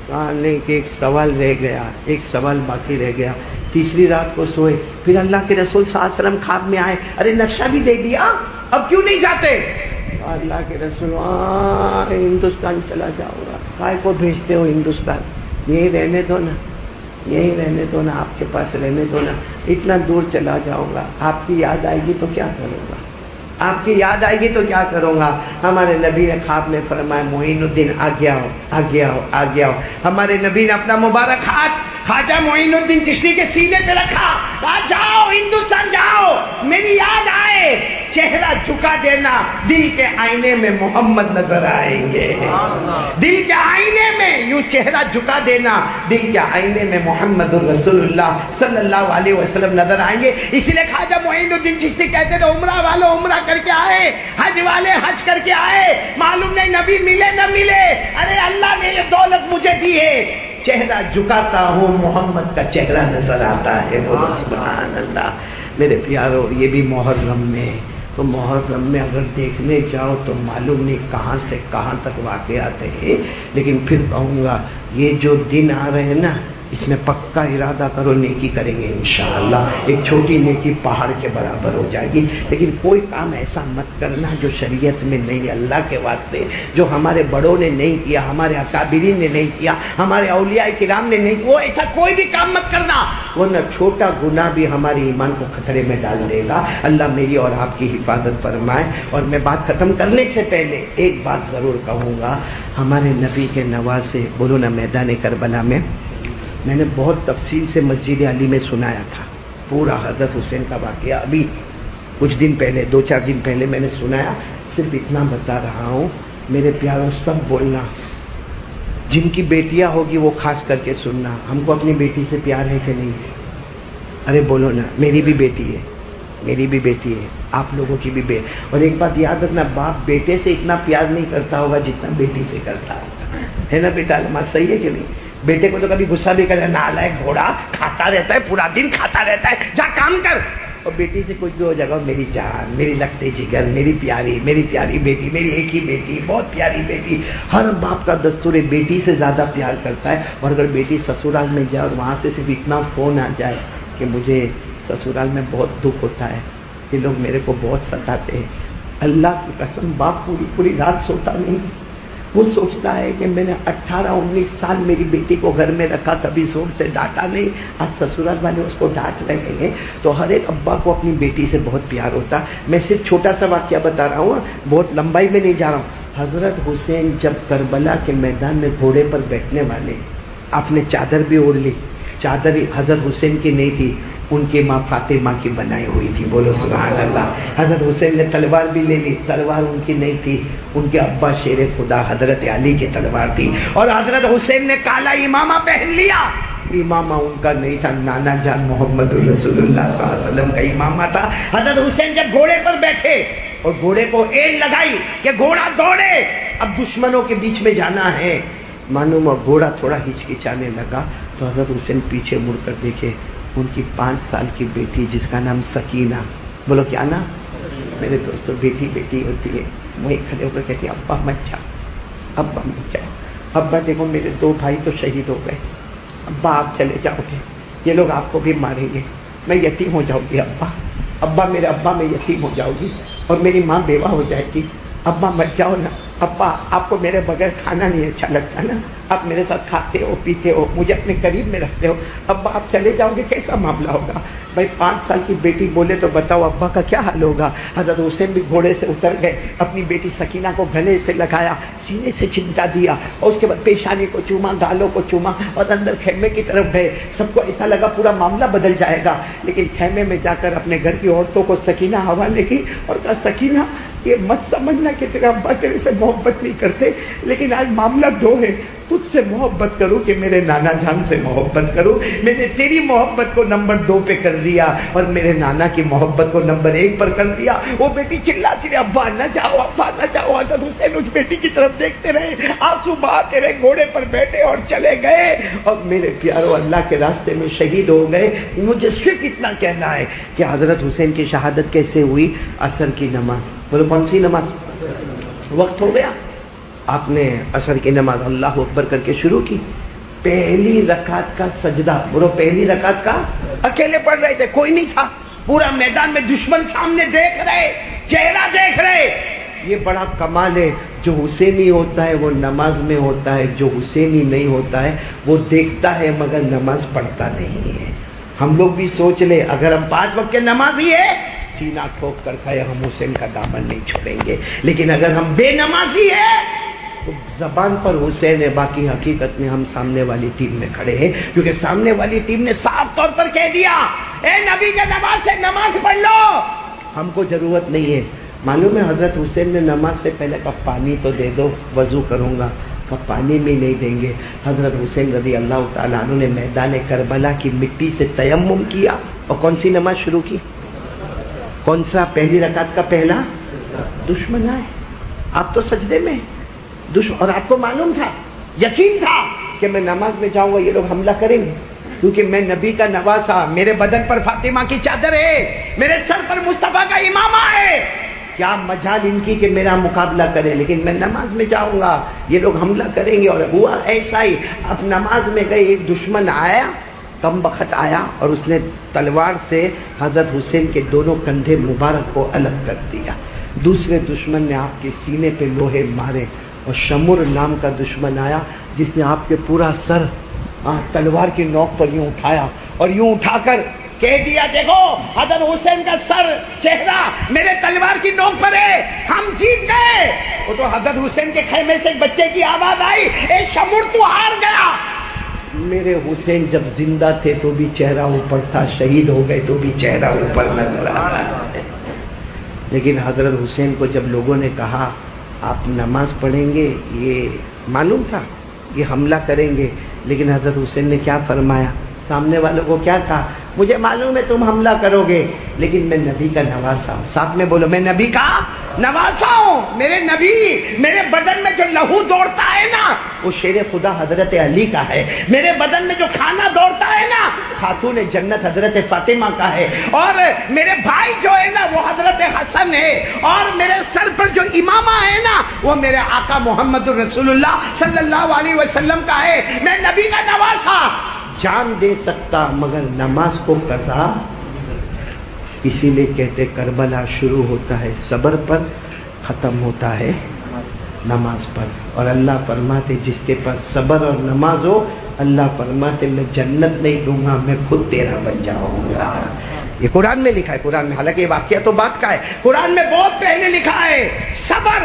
کہا نہیں کہ ایک سوال رہ گیا، ایک سوال باقی رہ گیا. تیسری رات کو سوئے، پھر اللہ کے رسول صلی اللہ علیہ وسلم خواب میں آئے، ارے نقشہ بھی دے دیا، اب کیوں نہیں جاتے. اللہ کے رسول ہندوستان چلا جاؤ گا. کائے کو بھیجتے ہو ہندوستان، یہی رہنے دو نا، یہی رہنے دو نا، آپ کے پاس رہنے دو نا. اتنا دور چلا جاؤں گا، آپ کی یاد آئے گی تو کیا کروں گا، آپ کی یاد آئے گی تو کیا کروں گا. ہمارے نبی نے خواب میں فرمایا معین الدین آ گیا ہو، آ گیا ہو، آ گیا ہو. ہمارے نبی نے اپنا مبارک ہاتھ خواجہ معین الدین چشتی کے سینے پہ رکھا، کہا جاؤ ہندوستان جاؤ، میری یاد آئے چہرہ جھکا دینا، دل کے آئینے میں محمد نظر آئیں گے. دل کے آئینے میں یوں چہرہ جھکا دینا، دل کے آئینے میں محمد الرسول اللہ صلی اللہ علیہ وسلم نظر آئیں گے. اسی لیے خواجہ معین الدین چشتی کہتے تھے عمرہ والوں عمرہ کر کے آئے، حج والے حج کر کے آئے، معلوم نہیں نبی ملے نہ ملے، ارے اللہ نے یہ دولت مجھے دی ہے، چہرہ جھکاتا ہوں محمد کا چہرہ نظر آتا ہے. بولو سبحان اللہ. میرے پیارو یہ بھی محرم میں، تو محرم میں اگر دیکھنے جاؤ تو معلوم نہیں کہاں سے کہاں تک واقعات ہیں. لیکن پھر کہوں گا یہ جو دن آ رہے ہیں نا، اس میں پکا ارادہ کرو نیکی کریں گے انشاءاللہ. ایک چھوٹی نیکی پہاڑ کے برابر ہو جائے گی. لیکن کوئی کام ایسا مت کرنا جو شریعت میں نہیں، اللہ کے واسطے، جو ہمارے بڑوں نے نہیں کیا، ہمارے اکابرین نے نہیں کیا، ہمارے اولیاء کرام نے نہیں کیا، وہ ایسا کوئی بھی کام مت کرنا، ورنہ چھوٹا گناہ بھی ہمارے ایمان کو خطرے میں ڈال دے گا. اللہ میری اور آپ کی حفاظت فرمائے. اور میں بات ختم کرنے سے پہلے ایک بات ضرور کہوں گا. ہمارے نبی کے نواسے، بولو نا، میدان کربلا میں نے بہت تفصیل سے مسجد علی میں سنایا تھا پورا حضرت حسین کا واقعہ. ابھی کچھ دن پہلے، 2-4 دن پہلے میں نے سنایا. صرف اتنا بتا رہا ہوں میرے پیاروں، سب بولنا، جن کی بیٹیاں ہوگی وہ خاص کر کے سننا. ہم کو اپنی بیٹی سے پیار ہے کہ نہیں ہے؟ ارے بولو نا. میری بھی بیٹی ہے، میری بھی بیٹی ہے، آپ لوگوں کی بھی اور ایک بات یاد رکھنا، باپ بیٹے سے اتنا پیار نہیں کرتا ہوگا جتنا بیٹی سے کرتا ہوگا، ہے نا بیٹا؟ بات صحیح ہے کہ نہیں؟ بیٹے کو تو کبھی غصہ بھی کرے، نالائق گھوڑا، کھاتا رہتا ہے پورا دن، کھاتا رہتا ہے، جا کام کر. اور بیٹی سے کچھ بھی ہو جائے گا، میری جان، میری لگتے جگر، میری پیاری بیٹی، میری ایک ہی بیٹی، بہت پیاری بیٹی. ہر باپ کا دستور ہے بیٹی سے زیادہ پیار کرتا ہے. اور اگر بیٹی سسرال میں جائے اور وہاں سے صرف اتنا فون آ جائے کہ مجھے سسرال میں بہت دکھ ہوتا ہے، یہ لوگ میرے کو بہت ستاتے ہیں، اللہ کی قسم باپ پوری رات سوتا نہیں. وہ سوچتا ہے کہ میں نے 18-19 سال میری بیٹی کو گھر میں رکھا، کبھی زور سے ڈانٹا نہیں، آج سسرال والے اس کو ڈانٹ رہے ہیں. تو ہر ایک ابا کو اپنی بیٹی سے بہت پیار ہوتا. میں صرف چھوٹا سا واقعہ بتا رہا ہوں، بہت لمبائی میں نہیں جا رہا ہوں. حضرت حسین جب کربلا کے میدان میں گھوڑے پر بیٹھنے والے، آپ نے چادر بھی اوڑھ لی. چادر حضرت حسین کی نہیں تھی، ان کی ماں فاطمہ کی بنائی ہوئی تھی. بولو سبحان اللہ. حضرت حسین نے تلوار بھی لے لی، تلوار ان کی نہیں تھی، ان کے ابا شیر خدا حضرت علی کی تلوار تھی. اور حضرت حسین نے کالا امامہ پہن لیا. امامہ ان کا نہیں تھا، نانا جان محمد رسول اللہ صلی اللہ علیہ وسلم کا امامہ تھا. حضرت حسین جب گھوڑے پر بیٹھے اور گھوڑے کو ایڑ لگائی کہ گھوڑا دوڑے، اب دشمنوں کے بیچ میں جانا ہے، معلوم اور گھوڑا تھوڑا ہچکچانے لگا. تو حضرت حسین پیچھے مڑ کر دیکھے، ان کی 5 سال کی بیٹی جس کا نام سکینہ، بولو کیا نام؟ میرے دوستوں بیٹی ہوتی ہے، وہیں کھڑے ہو کر کہتی ہے ابا مت جاؤ، ابا مت جاؤ. ابا دیکھو میرے 2 بھائی تو شہید ہو گئے، ابا آپ چلے جاؤ گے، یہ لوگ آپ کو بھی ماریں گے، میں یتیم ہو جاؤں گی. ابا میرے ابا میں یتیم ہو جاؤ گی اور میری ماں بیوہ ہو جائے گی. ابا مت جاؤ نا، ابا آپ کو میرے بغیر کھانا نہیں اچھا لگتا نا, آپ میرے ساتھ کھاتے ہو پیتے ہو, مجھے اپنے قریب میں رکھتے ہو, ابا آپ چلے جاؤ گے کیسا معاملہ ہوگا؟ بھائی 5 سال کی بیٹی بولے تو بتاؤ ابا کا کیا حال ہوگا؟ حضرت حسین بھی گھوڑے سے اتر گئے, اپنی بیٹی سکینہ کو گلے سے لگایا, سینے سے چمٹا دیا, اور اس کے بعد پیشانی کو چوما, گالوں کو چوما, اور اندر خیمے کی طرف گئے. سب کو ایسا لگا پورا معاملہ بدل جائے گا, لیکن خیمے میں جا کر اپنے گھر کی عورتوں کو سکینہ حوالے کی اور کہا سکینہ یہ مت سمجھنا کہ تیرا ابا تیرے سے محبت نہیں کرتے, لیکن آج معاملہ 2 ہے, تجھ سے محبت کروں کہ میرے نانا جان سے محبت کروں. میں نے تیری محبت کو نمبر 2 پہ کر دیا اور میرے نانا کی محبت کو نمبر 1 پر کر دیا. وہ بیٹی چلاتی رہی ابا نہ جاؤ, ابا نہ جاؤ. حضرت حسین اس بیٹی کی طرف دیکھتے رہے, آنسو بہاتے رہے, گھوڑے پر بیٹھے اور چلے گئے. اور میرے پیارو اللہ کے راستے میں شہید ہو گئے. مجھے صرف اتنا کہنا ہے کہ حضرت حسین کی شہادت کیسے ہوئی؟ عصر کی نماز. بولو کون سی نماز؟ وقت ہو گیا, آپ نے عصر کی نماز اللہ اکبر کر کے شروع کی. پہلی رکعت کا سجدہ, بولو پہلی رکعت کا, اکیلے پڑھ رہے تھے, کوئی نہیں تھا, پورا میدان میں دشمن سامنے دیکھ رہے, چہرہ دیکھ رہے. یہ بڑا کمال ہے, جو حسینی ہوتا ہے وہ نماز میں ہوتا ہے, جو حسینی نہیں ہوتا ہے وہ دیکھتا ہے مگر نماز پڑھتا نہیں ہے. ہم لوگ بھی سوچ لے اگر ہم 5 وقت کے نمازی ہے, سینہ ٹھوک کر کھائے ہم حسین کا دامن نہیں چھوڑیں گے. لیکن اگر ہم بے نمازی ہے تو زبان پر حسین ہے, باقی حقیقت میں ہم سامنے والی ٹیم میں کھڑے ہیں, کیونکہ سامنے والی ٹیم نے صاف طور پر کہہ دیا اے نبی کے نماز سے نماز پڑھ لو, ہم کو ضرورت نہیں ہے. معلوم ہے حضرت حسین نے نماز سے پہلے کہا پانی تو دے دو, وضو کروں گا, کا پانی بھی نہیں دیں گے. حضرت حسین رضی اللہ تعالیٰ عنہ نے میدان کربلا کی مٹی سے تیمم کیا اور کون سی نماز شروع کی؟ کون سا؟ پہلی رکعت کا پہلا. دشمن آئے, آپ تو سجدے میں, اور آپ کو معلوم تھا, یقین تھا کہ میں نماز میں جاؤں گا یہ لوگ حملہ کریں گے, کیونکہ میں نبی کا نواسا, میرے بدن پر فاطمہ کی چادر ہے, میرے سر پر مصطفیٰ کا امامہ ہے, کیا مجال ان کی کہ میرا مقابلہ کرے. لیکن میں نماز میں جاؤں گا, یہ لوگ حملہ کریں گے. اور ہوا ایسا ہی, اب نماز میں گئے, ایک دشمن آیا, کم بخت آیا, اور اس نے تلوار سے حضرت حسین کے دونوں کندھے مبارک کو الگ کر دیا. دوسرے دشمن نے آپ کے سینے پہ لوہے مارے, اور شمر نام کا دشمن آیا جس نے آپ کے پورا سر تلوار کی نوک پر یوں اٹھایا, اور یوں اٹھا کر کہہ دیا دیکھو حضرت حسین کا سر, چہرہ میرے تلوار کی نوک پر ہے, ہم جیت گئے. وہ تو حضرت حسین کے خیمے سے ایک بچے کی آواز آئی, اے شمر تو ہار گیا. میرے حسین جب زندہ تھے تو بھی چہرہ اوپر تھا, شہید ہو گئے تو بھی چہرہ اوپر نظر آ رہا ہے. لیکن حضرت حسین کو جب لوگوں نے کہا آپ نماز پڑھیں گے, یہ معلوم تھا یہ حملہ کریں گے, لیکن حضرت حسین نے کیا فرمایا؟ سامنے والوں کو کیا کہا؟ مجھے معلوم ہے تم حملہ کرو گے, لیکن میں نبی کا نواسا ہوں. ساتھ میں بولو میں نبی کا نواسا ہوں. میرے نبی, میرے بدن میں جو لہو دوڑتا ہے نا وہ شیر خدا حضرت علی کا ہے. میرے بدن میں جو کھانا دوڑتا ہے نا خاتون جنت حضرت فاطمہ کا ہے. اور میرے بھائی جو ہے نا وہ حضرت حسن ہے. اور میرے سر پر جو امامہ ہے نا وہ میرے آقا محمد رسول اللہ صلی اللہ علیہ وسلم کا ہے. میں نبی کا نواسا, جان دے سکتا مگر نماز کو قضا. اسی لیے کہتے کربلا شروع ہوتا ہے صبر پر, ختم ہوتا ہے نماز پر. اور اللہ فرماتے جس کے پاس صبر اور نماز ہو, اللہ فرماتے میں جنت نہیں دوں گا, میں خود تیرا بن جاؤں گا. یہ قرآن میں لکھا ہے, قرآن میں, حالانکہ یہ واقعہ تو بات کا ہے, قرآن میں بہت پہلے لکھا ہے. صبر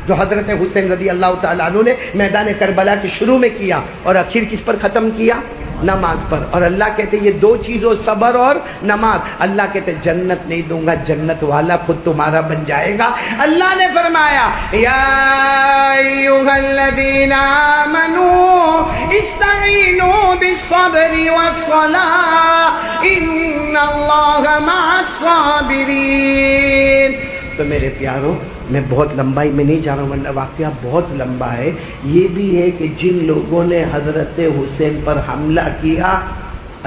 جو حضرت حسین رضی اللہ تعالیٰ عنہ نے میدان کربلا کے شروع میں کیا, اور آخر کس پر ختم کیا؟ نماز پر. اور اللہ کہتے یہ 2 چیزوں, صبر اور نماز, اللہ کہتے جنت نہیں دوں گا, جنت والا خود تمہارا بن جائے گا. اللہ نے فرمایا یا ایھا الذین آمنوا استعینوا بالصبر والصلاۃ ان اللہ مع الصابرین. تو میرے پیاروں میں بہت لمبائی میں نہیں جا رہا ہوں ورنہ واقعہ بہت لمبا ہے. یہ بھی ہے کہ جن لوگوں نے حضرت حسین پر حملہ کیا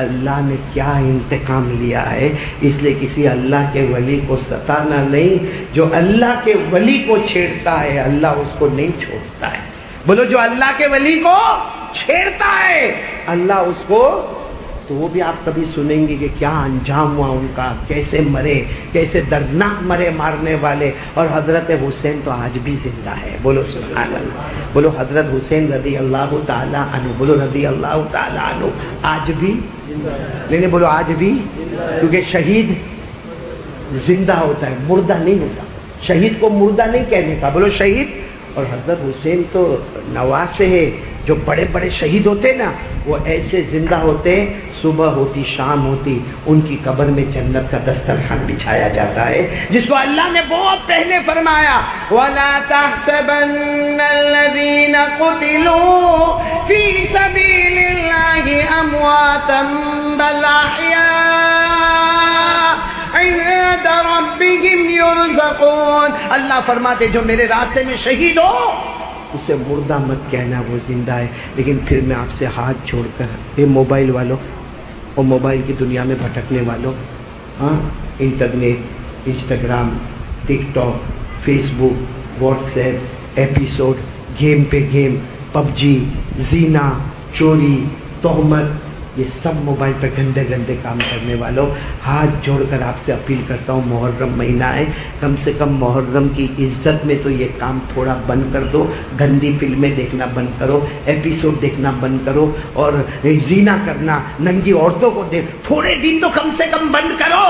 اللہ نے کیا انتقام لیا ہے. اس لیے کسی اللہ کے ولی کو ستانا نہیں, جو اللہ کے ولی کو چھیڑتا ہے اللہ اس کو نہیں چھوڑتا ہے. بولو جو اللہ کے ولی کو چھیڑتا ہے اللہ اس کو تو وہ بھی آپ کبھی سنیں گے کہ کیا انجام ہوا ان کا، کیسے مرے، کیسے دردناک مرے مارنے والے. اور حضرت حسین تو آج بھی زندہ ہے. بولو سبحان اللہ. بولو حضرت حسین رضی اللہ تعالیٰ عنہ. بولو رضی اللہ تعالیٰ عنہ. آج بھی نہیں بولو آج بھی، کیونکہ شہید زندہ ہوتا ہے، مردہ نہیں ہوتا. شہید کو مردہ نہیں کہنے کا. بولو شہید. اور حضرت حسین تو نواسے ہے. جو بڑے بڑے شہید ہوتے نا وہ ایسے زندہ ہوتے، صبح ہوتی شام ہوتی ان کی قبر میں جنت کا دسترخوان بچھایا جاتا ہے، جس کو اللہ نے بہت پہلے فرمایا وَلَا تَحْسَبَنَّ الَّذِينَ قُتِلُوا فِي سَبِيلِ اللَّهِ أَمْوَاتًا بَلْ أَحْيَاءٌ عِندَ رَبِّهِمْ يُرْزَقُونَ. اللہ فرماتے جو میرے راستے میں شہید ہو اسے مردہ مت کہنا، وہ زندہ ہے. لیکن پھر میں آپ سے ہاتھ جوڑ کر یہ موبائل والوں اور موبائل کی دنیا میں بھٹکنے والوں، ہاں انٹرنیٹ، انسٹاگرام، ٹک ٹاک، فیس بک، واٹس ایپ، ایپیسوڈ، گیم پہ گیم، پب جی، زینا، چوری، تہمت، یہ سب موبائل پہ گندے گندے کام کرنے والوں، ہاتھ جوڑ کر آپ سے اپیل کرتا ہوں، محرم مہینہ ہے، کم سے کم محرم کی عزت میں تو یہ کام تھوڑا بند کر دو. گندی فلمیں دیکھنا بند کرو، ایپیسوڈ دیکھنا بند کرو، اور زینا کرنا، ننگی عورتوں کو تھوڑے دن تو کم سے کم بند کرو.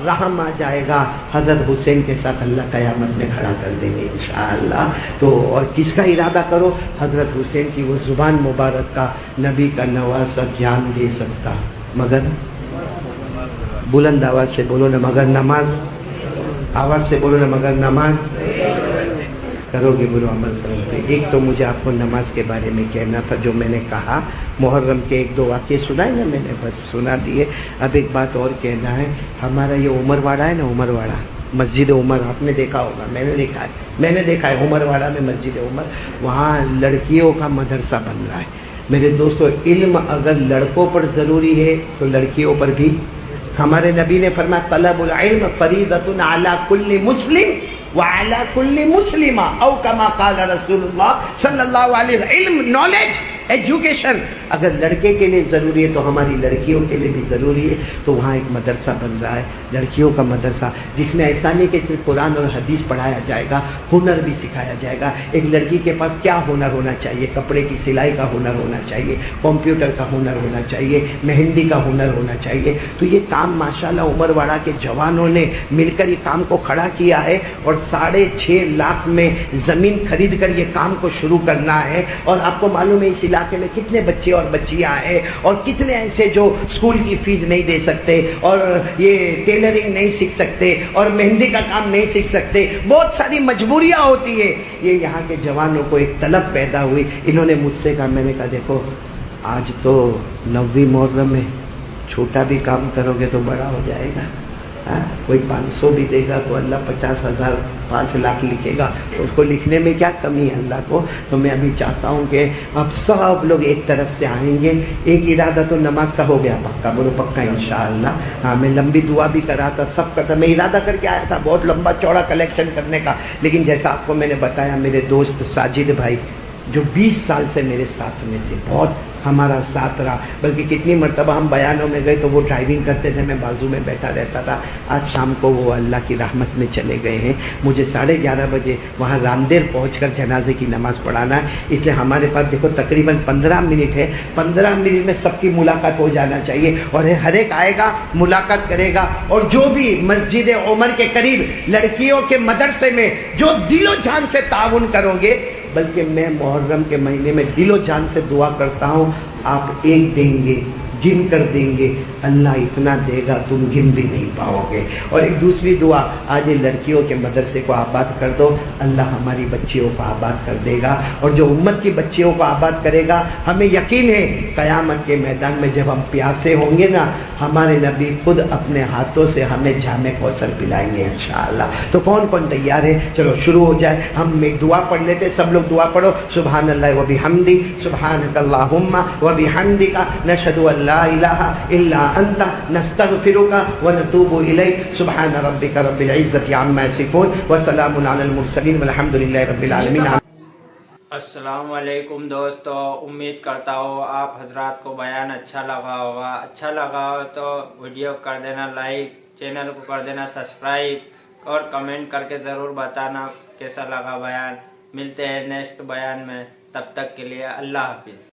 رحم آ جائے گا. حضرت حسین کے ساتھ اللہ قیامت میں کھڑا کر دیں گے انشاءاللہ. تو اور کس کا ارادہ کرو؟ حضرت حسین کی وہ زبان مبارک کا، نبی کا نواسہ جان دے سکتا مگر، بلند آواز سے بولو نا، مگر نماز، آواز سے بولو نا، مگر نماز کرو گے، بولو عمل کرو گے. ایک تو مجھے آپ کو نماز کے بارے میں کہنا تھا، جو میں نے کہا محرم کے ایک دو واقعے سنائے نا میں نے، بس سنا دیے. اب ایک بات اور کہنا ہے. ہمارا یہ عمر واڑہ ہے نا، عمر واڑہ، مسجد عمر آپ نے دیکھا ہوگا، میں نے دیکھا ہے عمر واڑہ میں مسجد عمر، وہاں لڑکیوں کا مدرسہ بن رہا ہے. میرے دوستو، علم اگر لڑکوں پر ضروری ہے تو لڑکیوں پر بھی. ہمارے نبی نے فرمایا طلب العلم فریضۃ علی کل مسلم وعلی کل مسلمہ، او کما قال رسول اللہ صلی اللہ علیہ وسلم. علم، نالج، ایجوکیشن اگر لڑکے کے لیے ضروری ہے تو ہماری لڑکیوں کے لیے بھی ضروری ہے. تو وہاں ایک مدرسہ بن رہا ہے، لڑکیوں کا مدرسہ، جس میں ایسا نہیں کہ صرف قرآن اور حدیث پڑھایا جائے گا، ہنر بھی سکھایا جائے گا. ایک لڑکی کے پاس کیا ہنر ہونا چاہیے؟ کپڑے کی سلائی کا ہنر ہونا چاہیے، کمپیوٹر کا ہنر ہونا چاہیے، مہندی کا ہنر ہونا چاہیے. تو یہ کام ماشاءاللہ عمر واڑہ کے جوانوں نے مل کر یہ کام کو کھڑا کیا ہے، اور 6.5 لاکھ میں زمین خرید کر یہ کام کو شروع کرنا ہے. اور آپ کو معلوم ہے اس علاقے میں کتنے بچے اور بچیاں ہیں، اور کتنے ایسے جو اسکول کی فیس نہیں دے سکتے، اور یہ ٹیلرنگ نہیں سیکھ سکتے، اور مہندی کا کام نہیں سیکھ سکتے. بہت ساری مجبوریاں ہوتی ہے. یہ یہاں کے جوانوں کو ایک طلب پیدا ہوئی. انہوں نے مجھ سے کہا، میں نے کہا دیکھو آج تو 9ویں محرم ہے، چھوٹا بھی کام کرو گے تو بڑا ہو جائے گا. کوئی 500 بھی دے گا تو اللہ 50,000 5 لاکھ لکھے گا، تو اس کو لکھنے میں کیا کمی ہے اللہ کو. تو میں ابھی چاہتا ہوں کہ اب سب لوگ ایک طرف سے آئیں گے. ایک ارادہ تو نماز کا ہو گیا پکا، بولو پکا انشاءاللہ. ہاں میں لمبی دعا بھی کرا تھا، سب کا تھا، میں ارادہ کر کے آیا تھا بہت لمبا چوڑا کلیکشن کرنے کا. لیکن جیسا آپ کو میں نے بتایا، میرے دوست ساجد بھائی جو 20 سال سے میرے ساتھ میں تھے، بہت ہمارا ساتھ رہا. بلکہ کتنی مرتبہ ہم بیانوں میں گئے تو وہ ڈرائیونگ کرتے تھے، میں بازو میں بیٹھا رہتا تھا. آج شام کو وہ اللہ کی رحمت میں چلے گئے ہیں. مجھے 11:30 بجے وہاں راندیر پہنچ کر جنازے کی نماز پڑھانا ہے. اس لیے ہمارے پاس دیکھو تقریباً 15 منٹ ہے. 15 منٹ میں سب کی ملاقات ہو جانا چاہیے، اور ہر ایک آئے گا، ملاقات کرے گا. اور جو بھی مسجد عمر کے قریب لڑکیوں کے مدرسے میں جو دل و جان سے تعاون کرو گے، بلکہ میں محرم کے مہینے میں دل و جان سے دعا کرتا ہوں، آپ ایک دیں گے، گن کر دیں گے، اللہ اتنا دے گا تم گن بھی نہیں پاؤ گے. اور ایک دوسری دعا، آج لڑکیوں کے مدرسے کو آباد کر دو، اللہ ہماری بچیوں کو آباد کر دے گا. اور جو امت کی بچیوں کو آباد کرے گا، ہمیں یقین ہے قیامت کے میدان میں جب ہم پیاسے ہوں گے نا، ہمارے نبی خود اپنے ہاتھوں سے ہمیں جام کوثر پلائیں گے انشاءاللہ. تو کون کون تیار ہے؟ چلو شروع ہو جائے. ہم ایک دعا پڑھ لیتے، سب لوگ دعا پڑھو. سبحان اللہ و بحمدی، سبحانک اللہم و بحمدک، نشہد ان لا الہ الا انت، نستغفرک و نتوب الیک. سبحان ربک رب العزت عما یصفون، وسلام علی المرسلین، والحمد للہ رب العالمین. السلام علیکم دوستو، امید کرتا ہوں آپ حضرات کو بیان اچھا لگا ہوگا. اچھا لگا ہو تو ویڈیو کر دینا لائک، چینل کو کر دینا سبسکرائب اور کمنٹ کر کے ضرور بتانا کیسا لگا بیان. ملتے ہیں نیکسٹ بیان میں، تب تک کے لیے اللہ حافظ.